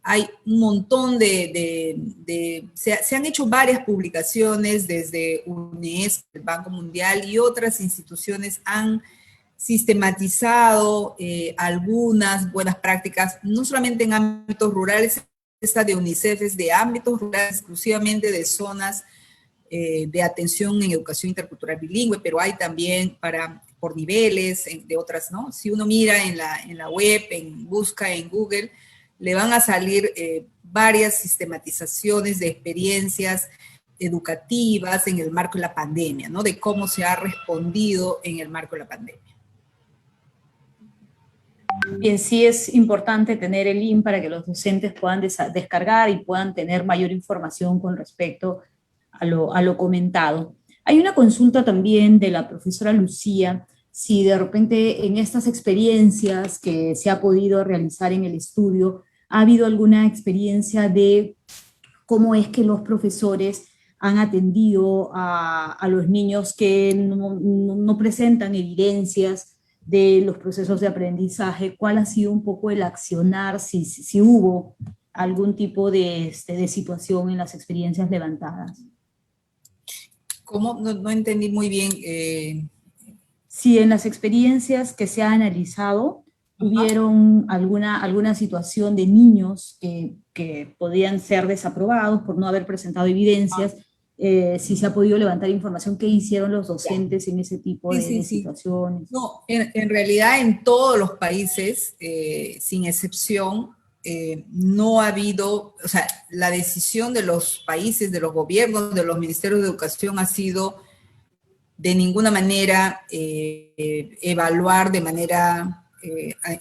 hay un montón se han hecho varias publicaciones desde UNESCO, el Banco Mundial y otras instituciones han sistematizado algunas buenas prácticas, no solamente en ámbitos rurales. Esta de UNICEF es de ámbitos rurales, exclusivamente de zonas de atención en educación intercultural bilingüe, pero hay también por niveles de otras, ¿no? Si uno mira en la web, busca en Google, le van a salir varias sistematizaciones de experiencias educativas en el marco de la pandemia, ¿no? De cómo se ha respondido en el marco de la pandemia. Bien, sí es importante tener el link para que los docentes puedan descargar y puedan tener mayor información con respecto a lo comentado. Hay una consulta también de la profesora Lucía, si de repente en estas experiencias que se ha podido realizar en el estudio, ha habido alguna experiencia de cómo es que los profesores han atendido a los niños que no presentan evidencias de los procesos de aprendizaje. ¿Cuál ha sido un poco el accionar, si hubo algún tipo de situación en las experiencias levantadas? ¿Cómo? No entendí muy bien. Si en las experiencias que se ha analizado hubieron alguna situación de niños que podían ser desaprobados por no haber presentado evidencias, si se ha podido levantar información, ¿qué hicieron los docentes en ese tipo de situaciones? No, en realidad en todos los países, sin excepción, no ha habido, o sea, la decisión de los países, de los gobiernos, de los ministerios de educación ha sido de ninguna manera evaluar de manera,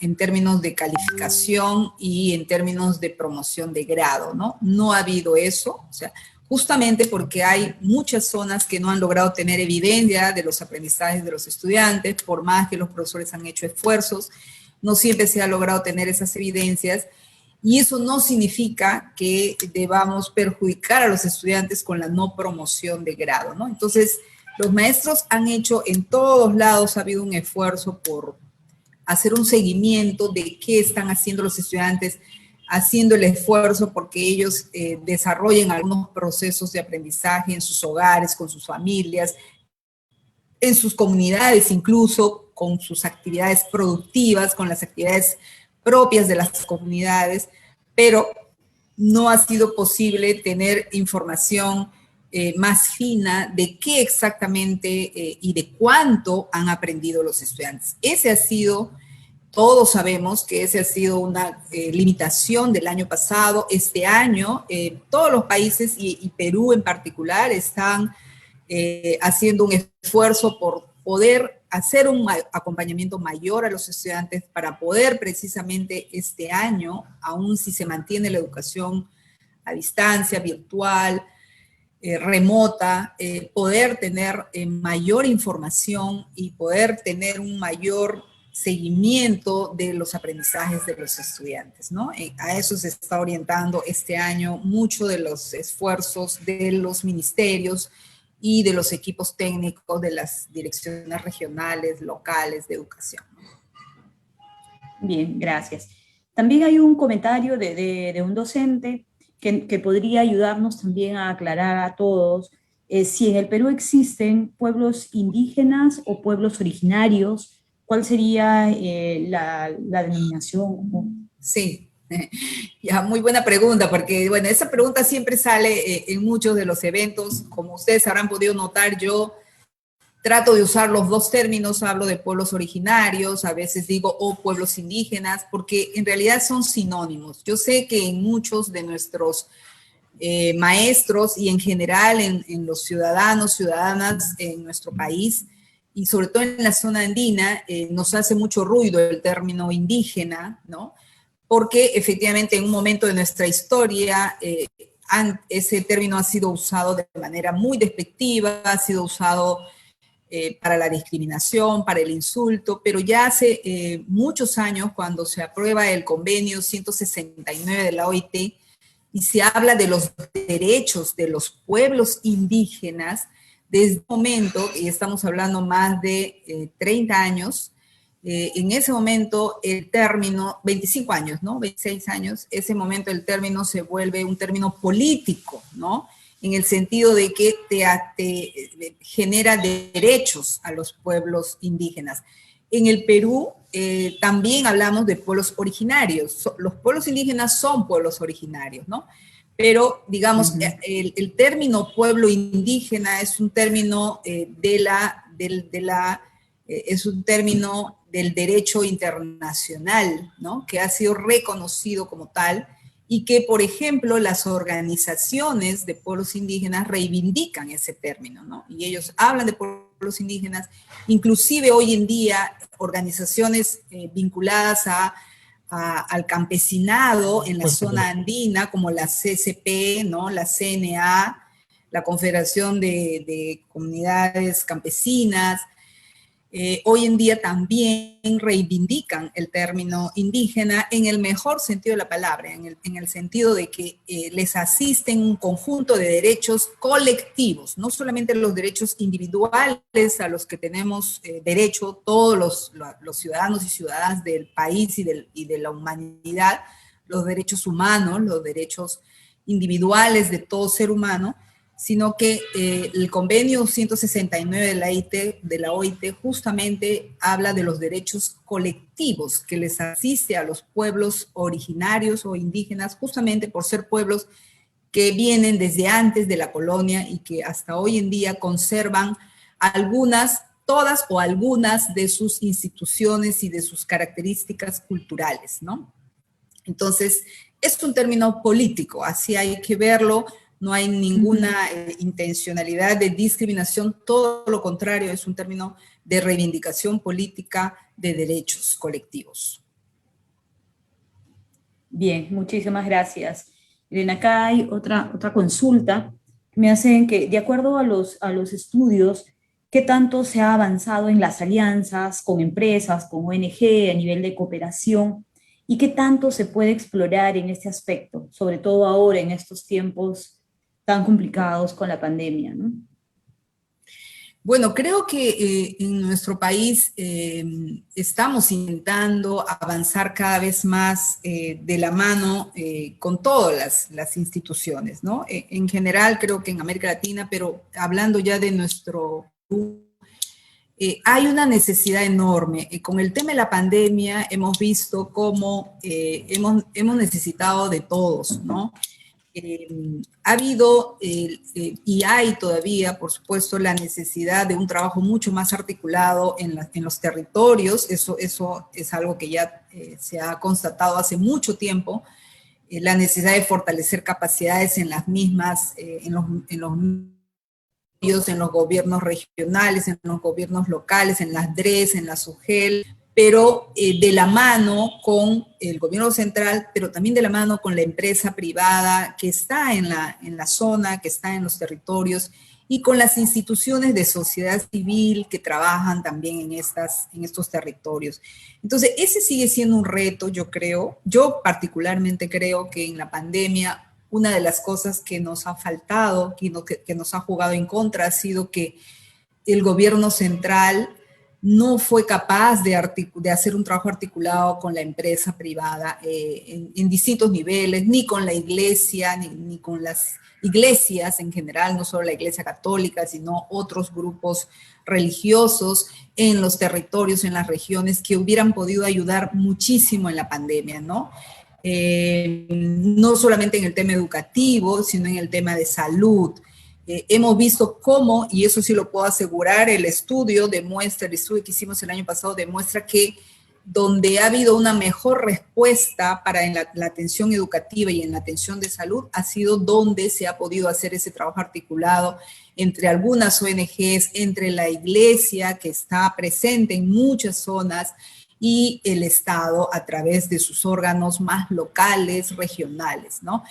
en términos de calificación y en términos de promoción de grado, ¿no? No ha habido eso, o sea, justamente porque hay muchas zonas que no han logrado tener evidencia de los aprendizajes de los estudiantes, por más que los profesores han hecho esfuerzos, no siempre se ha logrado tener esas evidencias, y eso no significa que debamos perjudicar a los estudiantes con la no promoción de grado, ¿no? Entonces, los maestros han hecho, en todos lados ha habido un esfuerzo por hacer un seguimiento de qué están haciendo los estudiantes, haciendo el esfuerzo porque ellos desarrollen algunos procesos de aprendizaje en sus hogares, con sus familias, en sus comunidades, incluso con sus actividades productivas, con las actividades propias de las comunidades, pero no ha sido posible tener información más fina de qué exactamente y de cuánto han aprendido los estudiantes. Ese ha sido, todos sabemos que esa ha sido una limitación del año pasado. Este año, todos los países y Perú en particular están haciendo un esfuerzo por poder hacer un acompañamiento mayor a los estudiantes para poder precisamente este año, aun si se mantiene la educación a distancia, virtual, remota, poder tener mayor información y poder tener un mayor seguimiento de los aprendizajes de los estudiantes, ¿no? A eso se está orientando este año mucho de los esfuerzos de los ministerios y de los equipos técnicos de las direcciones regionales, locales de educación. Bien, gracias. También hay un comentario de un docente que podría ayudarnos también a aclarar a todos si en el Perú existen pueblos indígenas o pueblos originarios. ¿Cuál sería la denominación? Sí, ya, muy buena pregunta, porque bueno, esa pregunta siempre sale en muchos de los eventos. Como ustedes habrán podido notar, yo trato de usar los dos términos, hablo de pueblos originarios, a veces digo pueblos indígenas, porque en realidad son sinónimos. Yo sé que en muchos de nuestros maestros y en general en los ciudadanos, ciudadanas en nuestro país, y sobre todo en la zona andina, nos hace mucho ruido el término indígena, ¿no? Porque efectivamente en un momento de nuestra historia ese término ha sido usado de manera muy despectiva, ha sido usado para la discriminación, para el insulto, pero ya hace muchos años, cuando se aprueba el convenio 169 de la OIT y se habla de los derechos de los pueblos indígenas, desde el momento, y estamos hablando más de 30 años, en ese momento el término, 25 años, ¿no? 26 años, ese momento el término se vuelve un término político, ¿no? En el sentido de que te genera derechos a los pueblos indígenas. En el Perú también hablamos de pueblos originarios. Los pueblos indígenas son pueblos originarios, ¿no? Pero, digamos, el término pueblo indígena es un término es un término del derecho internacional, ¿no? Que ha sido reconocido como tal y que, por ejemplo, las organizaciones de pueblos indígenas reivindican ese término, ¿no? Y ellos hablan de pueblos indígenas, inclusive hoy en día organizaciones vinculadas al campesinado en la zona andina, como la CCP, ¿no? La CNA, la Confederación de Comunidades Campesinas, hoy en día también reivindican el término indígena en el mejor sentido de la palabra, en el sentido de que les asisten un conjunto de derechos colectivos, no solamente los derechos individuales a los que tenemos derecho todos los ciudadanos y ciudadanas del país y de la humanidad, los derechos humanos, los derechos individuales de todo ser humano, sino que el convenio 169 de la OIT justamente habla de los derechos colectivos que les asiste a los pueblos originarios o indígenas, justamente por ser pueblos que vienen desde antes de la colonia y que hasta hoy en día conservan todas o algunas de sus instituciones y de sus características culturales, ¿no? Entonces, es un término político, así hay que verlo. No hay ninguna intencionalidad de discriminación, todo lo contrario, es un término de reivindicación política de derechos colectivos. Bien, muchísimas gracias. Elena, acá hay otra consulta. Me hacen que, de acuerdo a los estudios, ¿qué tanto se ha avanzado en las alianzas con empresas, con ONG, a nivel de cooperación? ¿Y qué tanto se puede explorar en este aspecto, sobre todo ahora en estos tiempos tan complicados con la pandemia, ¿no? Bueno, creo que en nuestro país estamos intentando avanzar cada vez más de la mano con todas las instituciones, ¿no? En general, creo que en América Latina, pero hablando ya de nuestro Perú, hay una necesidad enorme. Con el tema de la pandemia hemos visto cómo hemos necesitado de todos, ¿no? Ha habido y hay todavía, por supuesto, la necesidad de un trabajo mucho más articulado en los territorios. Eso es algo que ya se ha constatado hace mucho tiempo. La necesidad de fortalecer capacidades en las mismas, en los gobiernos regionales, en los gobiernos locales, en las DRES, en la SUGEL, pero de la mano con el gobierno central, pero también de la mano con la empresa privada que está en la zona, que está en los territorios, y con las instituciones de sociedad civil que trabajan también en estos territorios. Entonces, ese sigue siendo un reto, yo creo. Yo particularmente creo que en la pandemia una de las cosas que nos ha faltado, que nos ha jugado en contra, ha sido que el gobierno central no fue capaz de hacer un trabajo articulado con la empresa privada en distintos niveles, ni con la iglesia, ni con las iglesias en general, no solo la iglesia católica, sino otros grupos religiosos en los territorios, en las regiones, que hubieran podido ayudar muchísimo en la pandemia, ¿no? No solamente en el tema educativo, sino en el tema de salud. Hemos visto cómo, y eso sí lo puedo asegurar, el estudio que hicimos el año pasado demuestra que donde ha habido una mejor respuesta para en la atención educativa y en la atención de salud ha sido donde se ha podido hacer ese trabajo articulado entre algunas ONGs, entre la iglesia que está presente en muchas zonas y el Estado a través de sus órganos más locales, regionales, ¿no?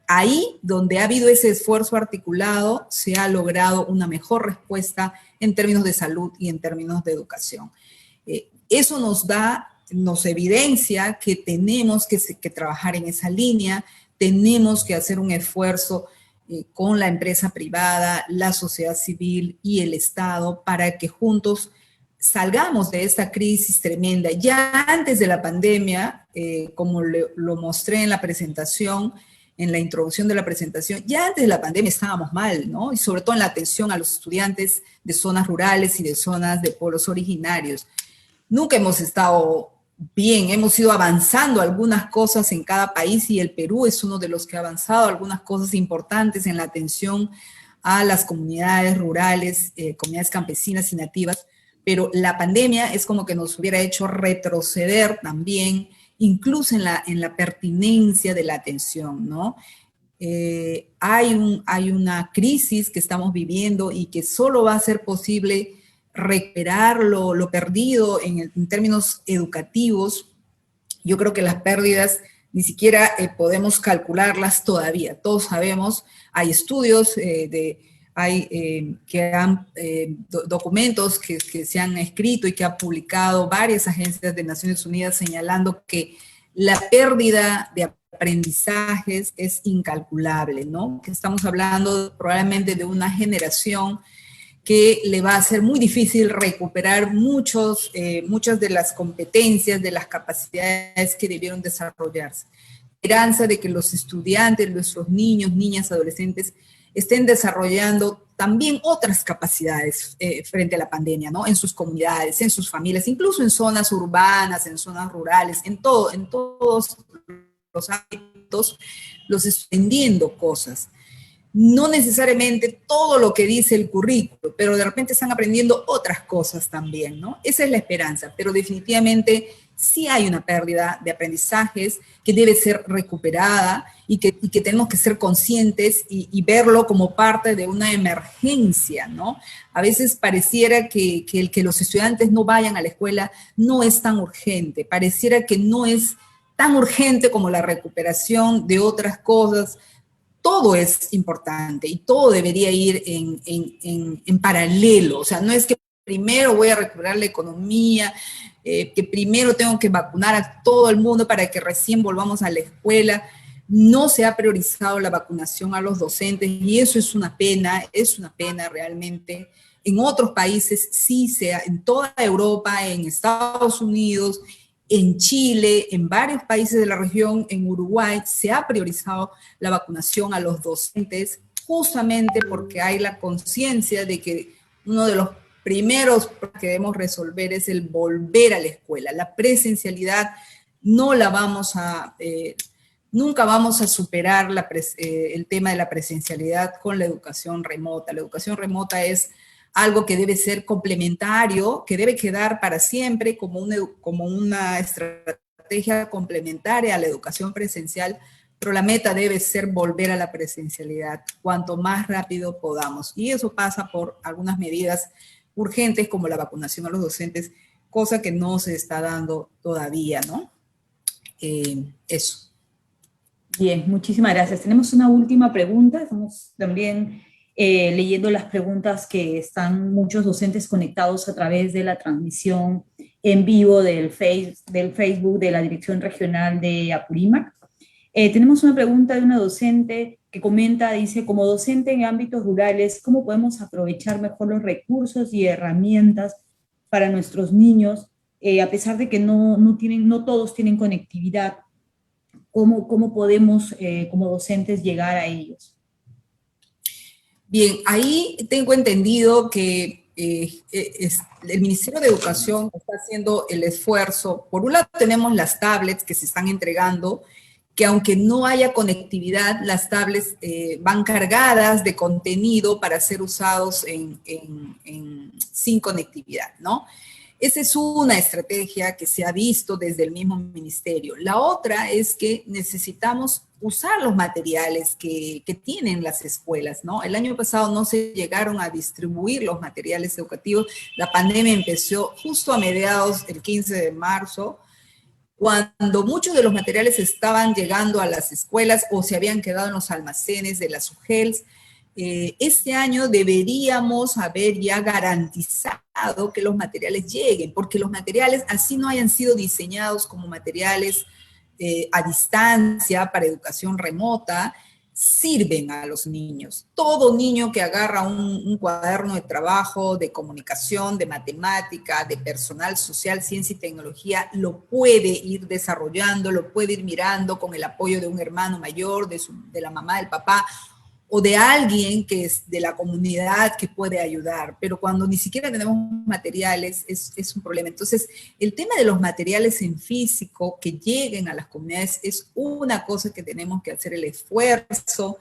Ahí donde ha habido ese esfuerzo articulado, se ha logrado una mejor respuesta en términos de salud y en términos de educación. Eso nos evidencia que tenemos que trabajar en esa línea, tenemos que hacer un esfuerzo con la empresa privada, la sociedad civil y el Estado para que juntos salgamos de esta crisis tremenda. Ya antes de la pandemia, como lo mostré en la presentación, en la introducción de la presentación, ya antes de la pandemia estábamos mal, ¿no? Y sobre todo en la atención a los estudiantes de zonas rurales y de zonas de pueblos originarios. Nunca hemos estado bien, hemos ido avanzando algunas cosas en cada país y el Perú es uno de los que ha avanzado algunas cosas importantes en la atención a las comunidades rurales, comunidades campesinas y nativas, pero la pandemia es como que nos hubiera hecho retroceder también, incluso en la pertinencia de la atención, ¿no? Hay una crisis que estamos viviendo y que solo va a ser posible recuperar lo perdido en términos educativos. Yo creo que las pérdidas ni siquiera podemos calcularlas todavía. Todos sabemos, hay estudios, documentos que se han escrito y que han publicado varias agencias de Naciones Unidas señalando que la pérdida de aprendizajes es incalculable, ¿no? Que estamos hablando probablemente de una generación que le va a ser muy difícil recuperar muchas de las competencias, de las capacidades que debieron desarrollarse. Esperanza de que los estudiantes, nuestros niños, niñas, adolescentes, estén desarrollando también otras capacidades frente a la pandemia, ¿no? En sus comunidades, en sus familias, incluso en zonas urbanas, en zonas rurales, en todos los ámbitos, los aprendiendo cosas. No necesariamente todo lo que dice el currículo, pero de repente están aprendiendo otras cosas también, ¿no? Esa es la esperanza, pero definitivamente sí hay una pérdida de aprendizajes que debe ser recuperada y que tenemos que ser conscientes y verlo como parte de una emergencia, ¿no? A veces pareciera que el que los estudiantes no vayan a la escuela no es tan urgente, pareciera que no es tan urgente como la recuperación de otras cosas. Todo es importante y todo debería ir en paralelo. O sea, no es que primero voy a recuperar la economía, que primero tengo que vacunar a todo el mundo para que recién volvamos a la escuela. No se ha priorizado la vacunación a los docentes y eso es una pena realmente. En otros países sí, en toda Europa, en Estados Unidos, en Chile, en varios países de la región, en Uruguay, se ha priorizado la vacunación a los docentes justamente porque hay la conciencia de que uno de los primeros que debemos resolver es el volver a la escuela. La presencialidad no la vamos a nunca vamos a superar el tema de la presencialidad con la educación remota. La educación remota es algo que debe ser complementario, que debe quedar para siempre como una estrategia complementaria a la educación presencial, pero la meta debe ser volver a la presencialidad cuanto más rápido podamos. Y eso pasa por algunas medidas urgentes como la vacunación a los docentes, cosa que no se está dando todavía, ¿no? Eso. Bien, muchísimas gracias. Tenemos una última pregunta. Estamos también leyendo las preguntas que están muchos docentes conectados a través de la transmisión en vivo del Facebook de la Dirección Regional de Apurímac. Tenemos una pregunta de una docente que comenta, dice, como docente en ámbitos rurales, ¿cómo podemos aprovechar mejor los recursos y herramientas para nuestros niños, a pesar de que no todos tienen conectividad? ¿Cómo podemos, como docentes, llegar a ellos? Bien, ahí tengo entendido que el Ministerio de Educación está haciendo el esfuerzo. Por un lado tenemos las tablets que se están entregando, que aunque no haya conectividad, las tablets van cargadas de contenido para ser usados sin conectividad, ¿no? Esa es una estrategia que se ha visto desde el mismo ministerio. La otra es que necesitamos usar los materiales que tienen las escuelas, ¿no? El año pasado no se llegaron a distribuir los materiales educativos. La pandemia empezó justo a mediados del 15 de marzo, cuando muchos de los materiales estaban llegando a las escuelas o se habían quedado en los almacenes de las UGELs. Este año deberíamos haber ya garantizado que los materiales lleguen, porque los materiales, así no hayan sido diseñados como materiales a distancia para educación remota, sirven a los niños. Todo niño que agarra un cuaderno de trabajo, de comunicación, de matemática, de personal social, ciencia y tecnología, lo puede ir desarrollando, lo puede ir mirando con el apoyo de un hermano mayor, de la mamá, del papá, o de alguien que es de la comunidad que puede ayudar, pero cuando ni siquiera tenemos materiales es un problema. Entonces, el tema de los materiales en físico que lleguen a las comunidades es una cosa que tenemos que hacer el esfuerzo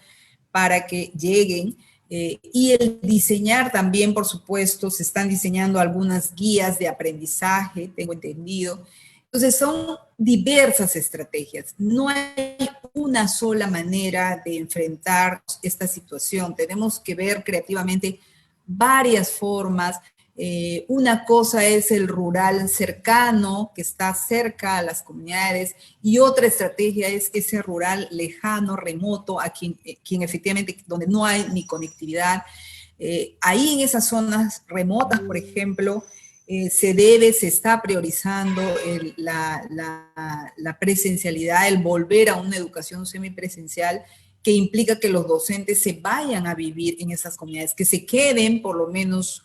para que lleguen, y el diseñar también, por supuesto, se están diseñando algunas guías de aprendizaje, tengo entendido. Entonces son diversas estrategias, no hay una sola manera de enfrentar esta situación, tenemos que ver creativamente varias formas. Una cosa es el rural cercano, que está cerca a las comunidades, y otra estrategia es ese rural lejano, remoto, a quien efectivamente, donde no hay ni conectividad. Ahí en esas zonas remotas, por ejemplo, se está priorizando la presencialidad, el volver a una educación semipresencial, que implica que los docentes se vayan a vivir en esas comunidades, que se queden por lo menos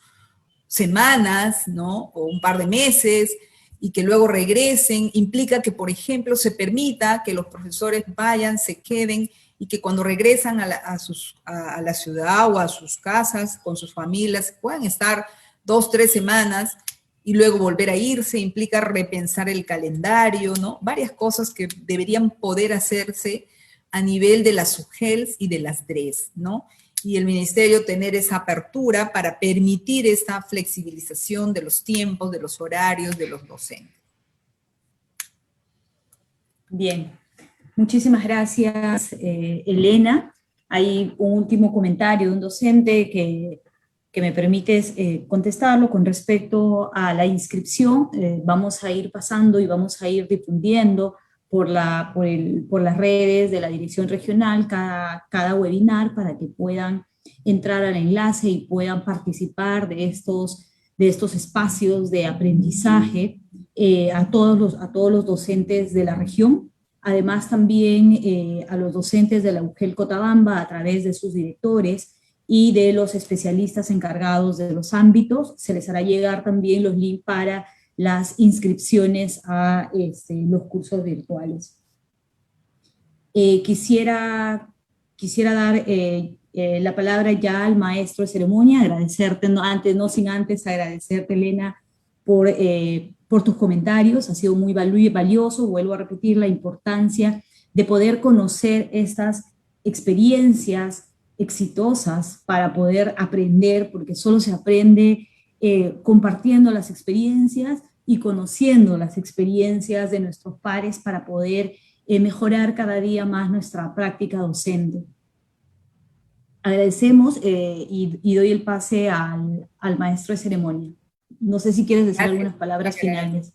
semanas, ¿no? O un par de meses, y que luego regresen. Implica que, por ejemplo, se permita que los profesores vayan, se queden, y que cuando regresan a la ciudad o a sus casas con sus familias puedan estar 2, 3 semanas y luego volver a irse. Implica repensar el calendario, ¿no? Varias cosas que deberían poder hacerse a nivel de las UGELs y de las DRES, ¿no? Y el ministerio tener esa apertura para permitir esta flexibilización de los tiempos, de los horarios de los docentes. Bien, muchísimas gracias, Elena. Hay un último comentario de un docente que me permites contestarlo con respecto a la inscripción. Vamos a ir pasando y vamos a ir difundiendo por las redes de la Dirección Regional cada webinar para que puedan entrar al enlace y puedan participar de estos espacios de aprendizaje a todos los docentes de la región. Además también a los docentes de la UGEL Cotabamba a través de sus directores y de los especialistas encargados de los ámbitos. Se les hará llegar también los links para las inscripciones a los cursos virtuales. Quisiera dar la palabra ya al maestro de ceremonia, agradecerte, no sin antes agradecerte, Elena, por tus comentarios. Ha sido muy valioso. Vuelvo a repetir la importancia de poder conocer estas experiencias exitosas para poder aprender, porque solo se aprende compartiendo las experiencias y conociendo las experiencias de nuestros pares para poder mejorar cada día más nuestra práctica docente. Agradecemos y doy el pase al maestro de ceremonia. No sé si quieres decir algunas palabras finales.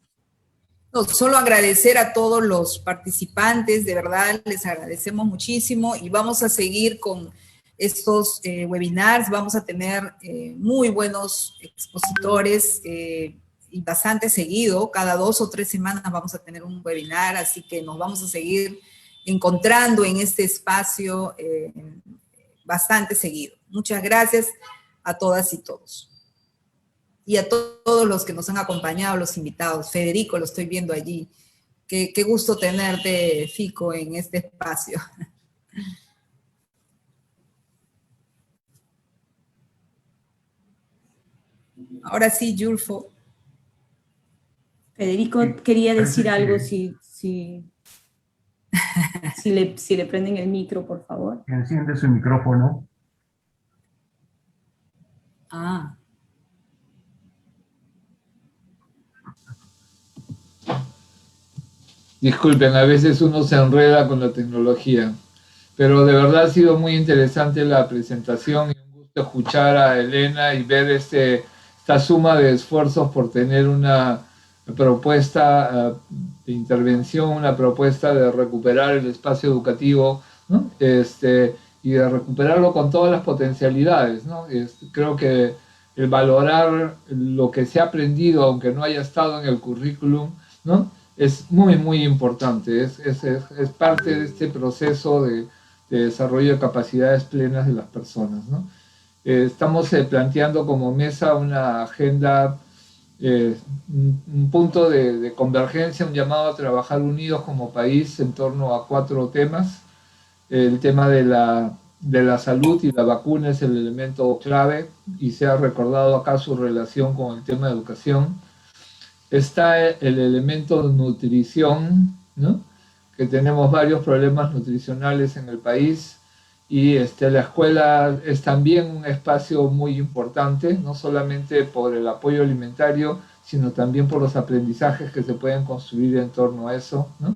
No, solo agradecer a todos los participantes, de verdad les agradecemos muchísimo y vamos a seguir con estos webinars, vamos a tener muy buenos expositores y bastante seguido, cada 2 o 3 semanas vamos a tener un webinar, así que nos vamos a seguir encontrando en este espacio bastante seguido. Muchas gracias a todas y todos. Y a todos los que nos han acompañado, los invitados. Federico, lo estoy viendo allí. Qué gusto tenerte, Fico, en este espacio. Ahora sí, Yulfo. Federico quería decir algo, si le prenden el micro, por favor. Enciende su micrófono. Ah. Disculpen, a veces uno se enreda con la tecnología, pero de verdad ha sido muy interesante la presentación y un gusto escuchar a Elena y ver esta suma de esfuerzos por tener una propuesta de intervención, una propuesta de recuperar el espacio educativo, ¿no? Y de recuperarlo con todas las potencialidades, ¿no? Creo que el valorar lo que se ha aprendido, aunque no haya estado en el currículum, ¿no? Es muy, muy importante, es parte de este proceso de desarrollo de capacidades plenas de las personas, ¿no? Estamos planteando como mesa una agenda, un punto de convergencia, un llamado a trabajar unidos como país en torno a 4 temas. El tema de la salud y la vacuna es el elemento clave y se ha recordado acá su relación con el tema de educación. Está el elemento de nutrición, ¿no? Que tenemos varios problemas nutricionales en el país y la escuela es también un espacio muy importante, no solamente por el apoyo alimentario, sino también por los aprendizajes que se pueden construir en torno a eso, ¿no?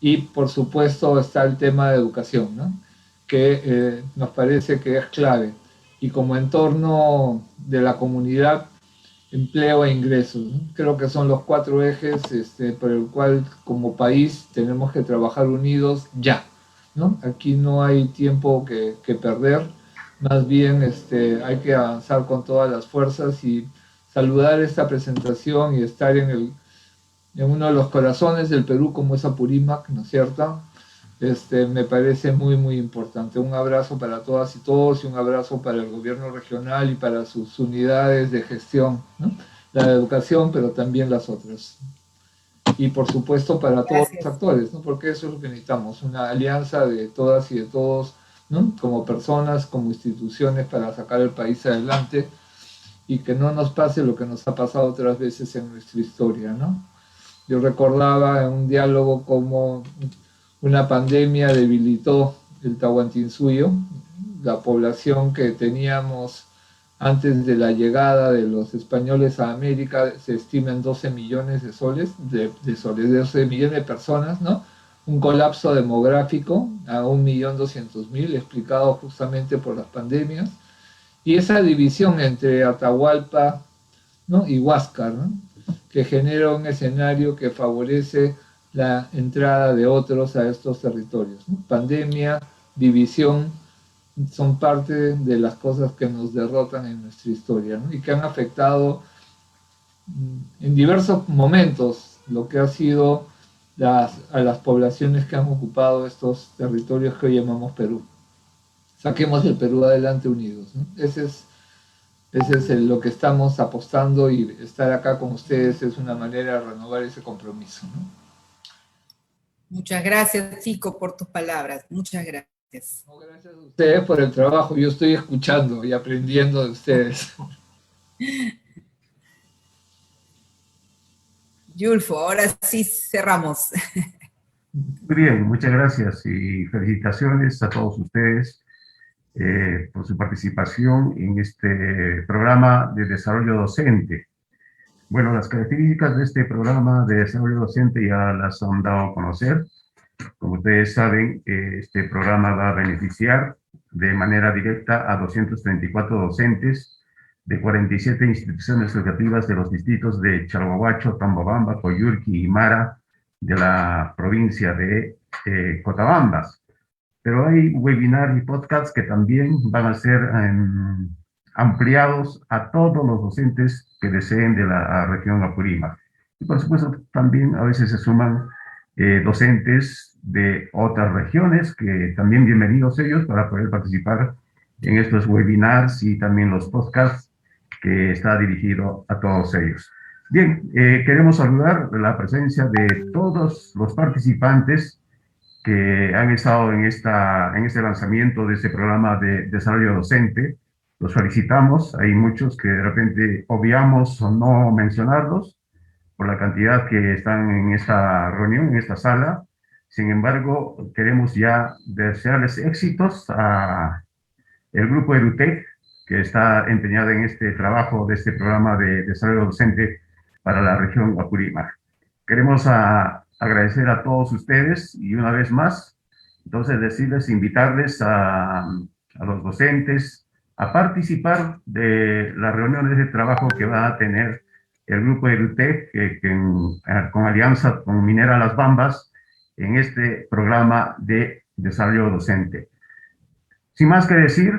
Y por supuesto está el tema de educación, ¿no? Que nos parece que es clave. Y como entorno de la comunidad, empleo e ingresos, ¿no? Creo que son los 4 ejes por el cual como país tenemos que trabajar unidos ya, ¿no? Aquí no hay tiempo que perder, más bien hay que avanzar con todas las fuerzas y saludar esta presentación y estar en uno de los corazones del Perú como es Apurímac, ¿no es cierto? Me parece muy, muy importante. Un abrazo para todas y todos y un abrazo para el gobierno regional y para sus unidades de gestión, ¿no? La de educación, pero también las otras. Y por supuesto para todos los actores, ¿no? Porque eso es lo que necesitamos, una alianza de todas y de todos, ¿no? Como personas, como instituciones para sacar el país adelante y que no nos pase lo que nos ha pasado otras veces en nuestra historia, ¿no? Yo recordaba en un diálogo cómo una pandemia debilitó el Tahuantinsuyo, la población que teníamos antes de la llegada de los españoles a América se estima en 12 millones de soles, de 12 millones de personas, ¿no? Un colapso demográfico a 1.200.000, explicado justamente por las pandemias, y esa división entre Atahualpa, ¿no? y Huáscar, ¿no? que genera un escenario que favorece la entrada de otros a estos territorios, ¿no? Pandemia, división, son parte de las cosas que nos derrotan en nuestra historia, ¿no? y que han afectado en diversos momentos lo que ha sido a las poblaciones que han ocupado estos territorios que hoy llamamos Perú. Saquemos el Perú adelante unidos, ¿no? Ese es lo que estamos apostando y estar acá con ustedes es una manera de renovar ese compromiso, ¿no? Muchas gracias, Fico, por tus palabras. Muchas gracias. No, gracias a ustedes por el trabajo. Yo estoy escuchando y aprendiendo de ustedes. Yulfo, ahora sí cerramos. Muy bien, muchas gracias y felicitaciones a todos ustedes por su participación en este programa de desarrollo docente. Bueno, las características de este programa de desarrollo docente ya las han dado a conocer. Como ustedes saben, este programa va a beneficiar de manera directa a 234 docentes de 47 instituciones educativas de los distritos de Chalhuahuacho, Tambobamba, Coyurqui y Mara de la provincia de Cotabambas. Pero hay webinars y podcasts que también van a ser ampliados a todos los docentes que deseen de la región Apurímac. Y por supuesto, también a veces se suman docentes de otras regiones, que también bienvenidos ellos para poder participar en estos webinars y también los podcasts que está dirigido a todos ellos. Bien, queremos saludar la presencia de todos los participantes que han estado en este lanzamiento de este programa de desarrollo docente. Los felicitamos. Hay muchos que de repente obviamos o no mencionarlos por la cantidad que están en esta reunión, en esta sala. Sin embargo, queremos ya desearles éxitos a el grupo EduTech, que está empeñado en este trabajo de este programa de desarrollo docente para la región Apurímac. Queremos agradecer a todos ustedes y una vez más, entonces decirles, invitarles a los docentes a participar de las reuniones de trabajo que va a tener el grupo EduTech con alianza con Minera Las Bambas en este programa de desarrollo docente. Sin más que decir,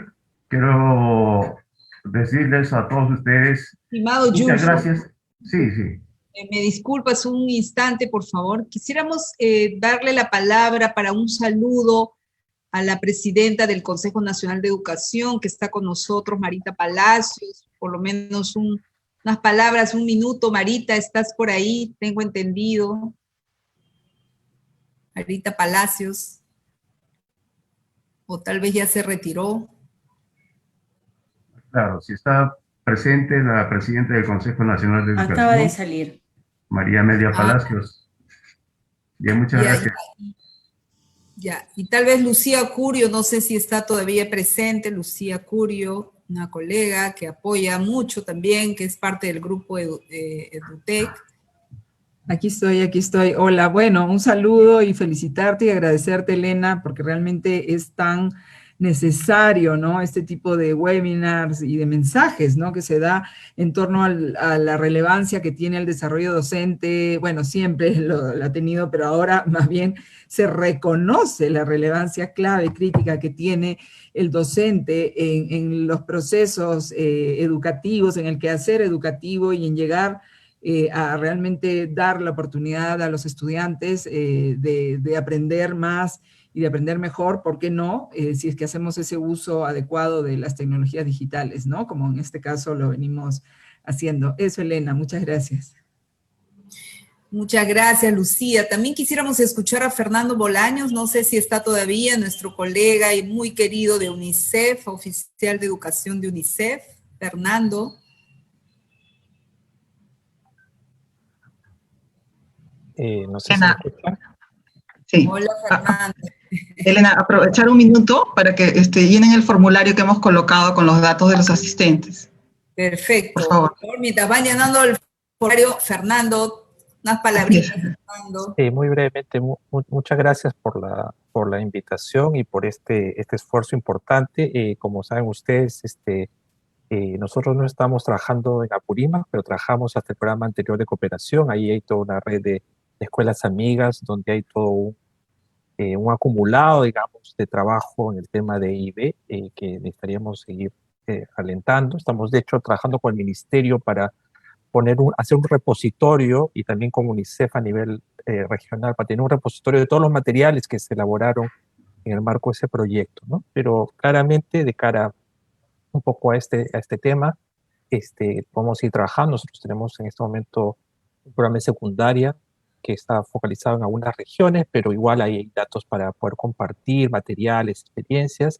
quiero decirles a todos ustedes Estimado muchas Yulfo, gracias. Sí, sí. Me disculpas un instante, por favor. Quisiéramos darle la palabra para un saludo a la presidenta del Consejo Nacional de Educación, que está con nosotros, Marita Palacios. Por lo menos unas palabras, un minuto. Marita, ¿estás por ahí? Tengo entendido. Marita Palacios. O tal vez ya se retiró. Claro, si está presente la presidenta del Consejo Nacional de Educación. Acaba de salir. María Amelia Palacios. Bien, muchas gracias. Ya, y tal vez Lucía Curio, no sé si está todavía presente, Lucía Curio, una colega que apoya mucho también, que es parte del grupo EduTech. Aquí estoy. Hola, bueno, un saludo y felicitarte y agradecerte, Elena, porque realmente es tan necesario, ¿no? Este tipo de webinars y de mensajes, ¿no? Que se da en torno a la relevancia que tiene el desarrollo docente. Bueno, siempre lo ha tenido, pero ahora más bien se reconoce la relevancia clave, crítica que tiene el docente en los procesos educativos, en el quehacer educativo y en llegar a realmente dar la oportunidad a los estudiantes de aprender más y de aprender mejor, ¿por qué no? Si es que hacemos ese uso adecuado de las tecnologías digitales, ¿no? Como en este caso lo venimos haciendo. Eso, Elena, muchas gracias. Muchas gracias, Lucía. También quisiéramos escuchar a Fernando Bolaños, no sé si está todavía, nuestro colega y muy querido de UNICEF, oficial de educación de UNICEF. Fernando. No sé si me escuchan. Sí. Hola, Fernando. Elena, aprovechar un minuto para que llenen el formulario que hemos colocado con los datos de los asistentes. Perfecto. Por favor. Mientras van llenando el formulario, Fernando, unas palabritas. Fernando. Muy brevemente, muchas gracias por la invitación y por este esfuerzo importante. Como saben ustedes, nosotros no estamos trabajando en Apurímac, pero trabajamos hasta el programa anterior de cooperación. Ahí hay toda una red de escuelas amigas donde hay todo un acumulado, digamos, de trabajo en el tema de IB que necesitaríamos seguir alentando. Estamos, de hecho, trabajando con el ministerio para hacer un repositorio y también con UNICEF a nivel regional para tener un repositorio de todos los materiales que se elaboraron en el marco de ese proyecto, ¿no? Pero claramente, de cara un poco a este tema, podemos ir trabajando. Nosotros tenemos en este momento un programa de secundaria que está focalizado en algunas regiones, pero igual hay datos para poder compartir materiales, experiencias.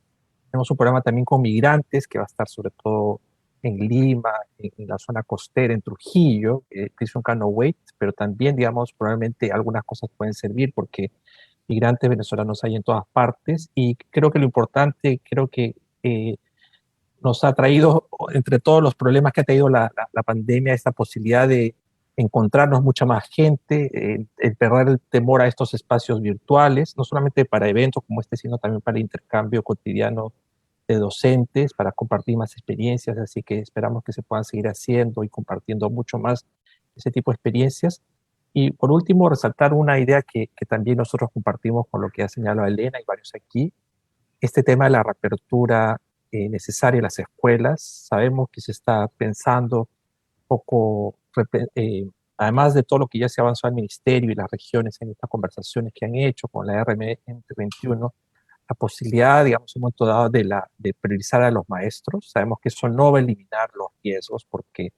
Tenemos un programa también con migrantes que va a estar sobre todo en Lima, en la zona costera, en Trujillo, Prison Cano Wait, pero también, digamos, probablemente algunas cosas pueden servir porque migrantes venezolanos hay en todas partes, y creo que lo importante, creo que nos ha traído, entre todos los problemas que ha traído la pandemia, esta posibilidad de encontrarnos mucha más gente, el perder el temor a estos espacios virtuales, no solamente para eventos como este, sino también para intercambio cotidiano de docentes, para compartir más experiencias, así que esperamos que se puedan seguir haciendo y compartiendo mucho más ese tipo de experiencias. Y por último, resaltar una idea que también nosotros compartimos con lo que ha señalado Elena y varios aquí, este tema de la reapertura necesaria en las escuelas. Sabemos que se está pensando un poco, además de todo lo que ya se avanzó al Ministerio y las regiones en estas conversaciones que han hecho con la RM21, la posibilidad, digamos, en un momento dado de priorizar a los maestros. Sabemos que eso no va a eliminar los riesgos, porque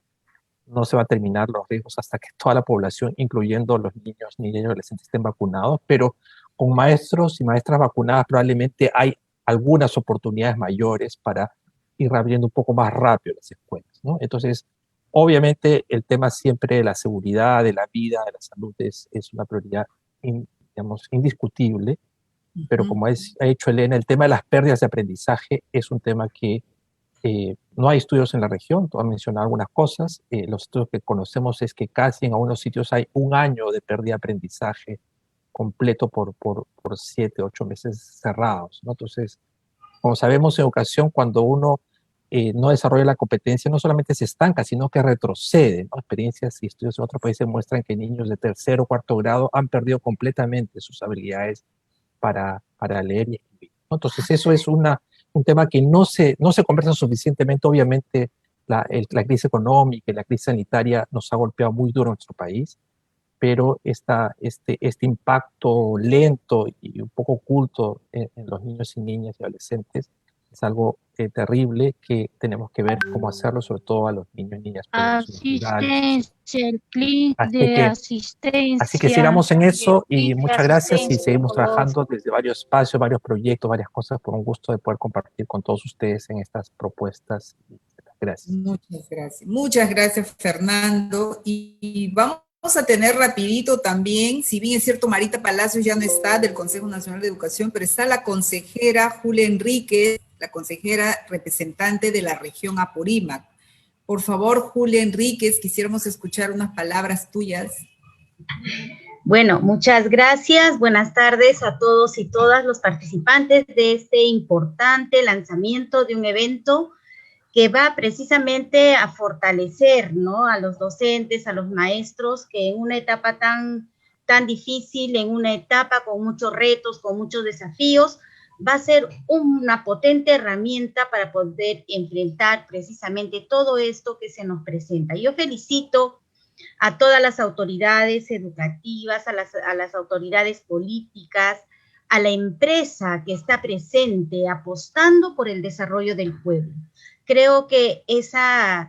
no se va a terminar los riesgos hasta que toda la población, incluyendo los niños, niñas y adolescentes, estén vacunados, pero con maestros y maestras vacunadas probablemente hay algunas oportunidades mayores para ir abriendo un poco más rápido las escuelas, ¿no? Entonces, obviamente el tema siempre de la seguridad, de la vida, de la salud es una prioridad, digamos, indiscutible, pero como ha hecho Elena, el tema de las pérdidas de aprendizaje es un tema que no hay estudios en la región. Tú has mencionado algunas cosas. Los estudios que conocemos es que casi en algunos sitios hay un año de pérdida de aprendizaje completo por 7, 8 meses cerrados, ¿no? Entonces, como sabemos en educación, cuando uno no desarrolla la competencia, no solamente se estanca, sino que retrocede, ¿no? Experiencias y estudios en otros países muestran que niños de tercero o cuarto grado han perdido completamente sus habilidades para leer y escribir, ¿no? Entonces, eso es un tema que no se conversa suficientemente. Obviamente, la crisis económica y la crisis sanitaria nos ha golpeado muy duro en nuestro país, pero este impacto lento y un poco oculto en los niños y niñas y adolescentes es algo terrible, que tenemos que ver cómo hacerlo, sobre todo a los niños y niñas. Asistencia, el clic de asistencia. Así que sigamos en eso, y muchas gracias, y seguimos trabajando desde varios espacios, varios proyectos, varias cosas. Por un gusto de poder compartir con todos ustedes en estas propuestas. Gracias. Muchas gracias. Muchas gracias, Fernando. Y vamos a tener rapidito también, si bien es cierto, Marita Palacios ya no está del Consejo Nacional de Educación, pero está la consejera Julia Enríquez, la consejera representante de la región Apurímac. Por favor, Julia Enríquez, quisiéramos escuchar unas palabras tuyas. Bueno, muchas gracias. Buenas tardes a todos y todas los participantes de este importante lanzamiento de un evento que va precisamente a fortalecer, ¿no?, a los docentes, a los maestros, que en una etapa tan difícil, en una etapa con muchos retos, con muchos desafíos, va a ser una potente herramienta para poder enfrentar precisamente todo esto que se nos presenta. Yo felicito a todas las autoridades educativas, a las autoridades políticas, a la empresa que está presente apostando por el desarrollo del pueblo. Creo que esa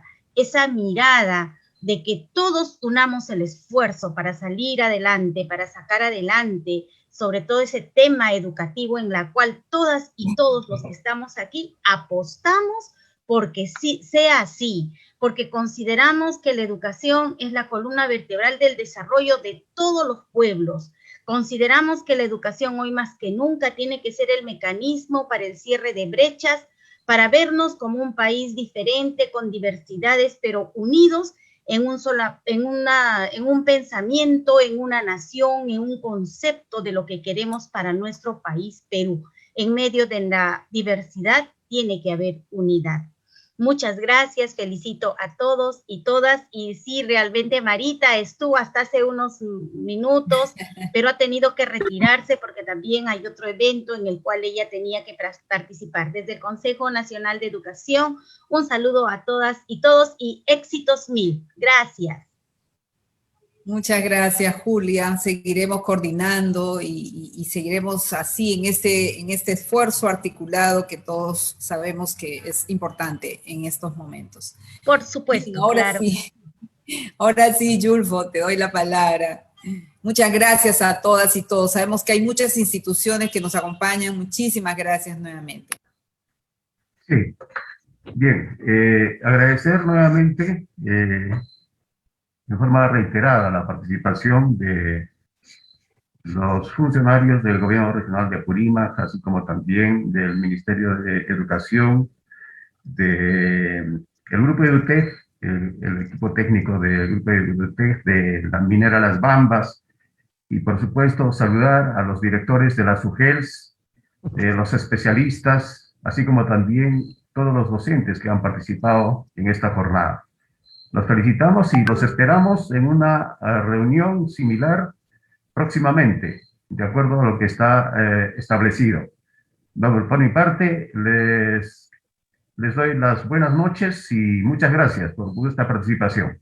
mirada de que todos unamos el esfuerzo para salir adelante, para sacar adelante, sobre todo ese tema educativo en la cual todas y todos los que estamos aquí apostamos porque sí, sea así, porque consideramos que la educación es la columna vertebral del desarrollo de todos los pueblos. Consideramos que la educación hoy más que nunca tiene que ser el mecanismo para el cierre de brechas, para vernos como un país diferente, con diversidades, pero unidos en un pensamiento, en una nación, en un concepto de lo que queremos para nuestro país, Perú. En medio de la diversidad tiene que haber unidad. Muchas gracias, felicito a todos y todas, y sí, realmente Marita estuvo hasta hace unos minutos, pero ha tenido que retirarse porque también hay otro evento en el cual ella tenía que participar. Desde el Consejo Nacional de Educación, un saludo a todas y todos y éxitos mil. Gracias. Muchas gracias, Julia. Seguiremos coordinando y seguiremos así en este esfuerzo articulado que todos sabemos que es importante en estos momentos. Por supuesto, ahora claro. Ahora sí, Yulfo, te doy la palabra. Muchas gracias a todas y todos. Sabemos que hay muchas instituciones que nos acompañan. Muchísimas gracias nuevamente. Sí, bien. Agradecer nuevamente de forma reiterada la participación de los funcionarios del Gobierno Regional de Apurímac, así como también del Ministerio de Educación, del Grupo de EDUTEC, el equipo técnico del Grupo de EDUTEC, de la minera Las Bambas, y por supuesto saludar a los directores de las UGELs, los especialistas, así como también todos los docentes que han participado en esta jornada. Los felicitamos y los esperamos en una reunión similar próximamente, de acuerdo a lo que está establecido. Por mi parte, les doy las buenas noches y muchas gracias por vuestra participación.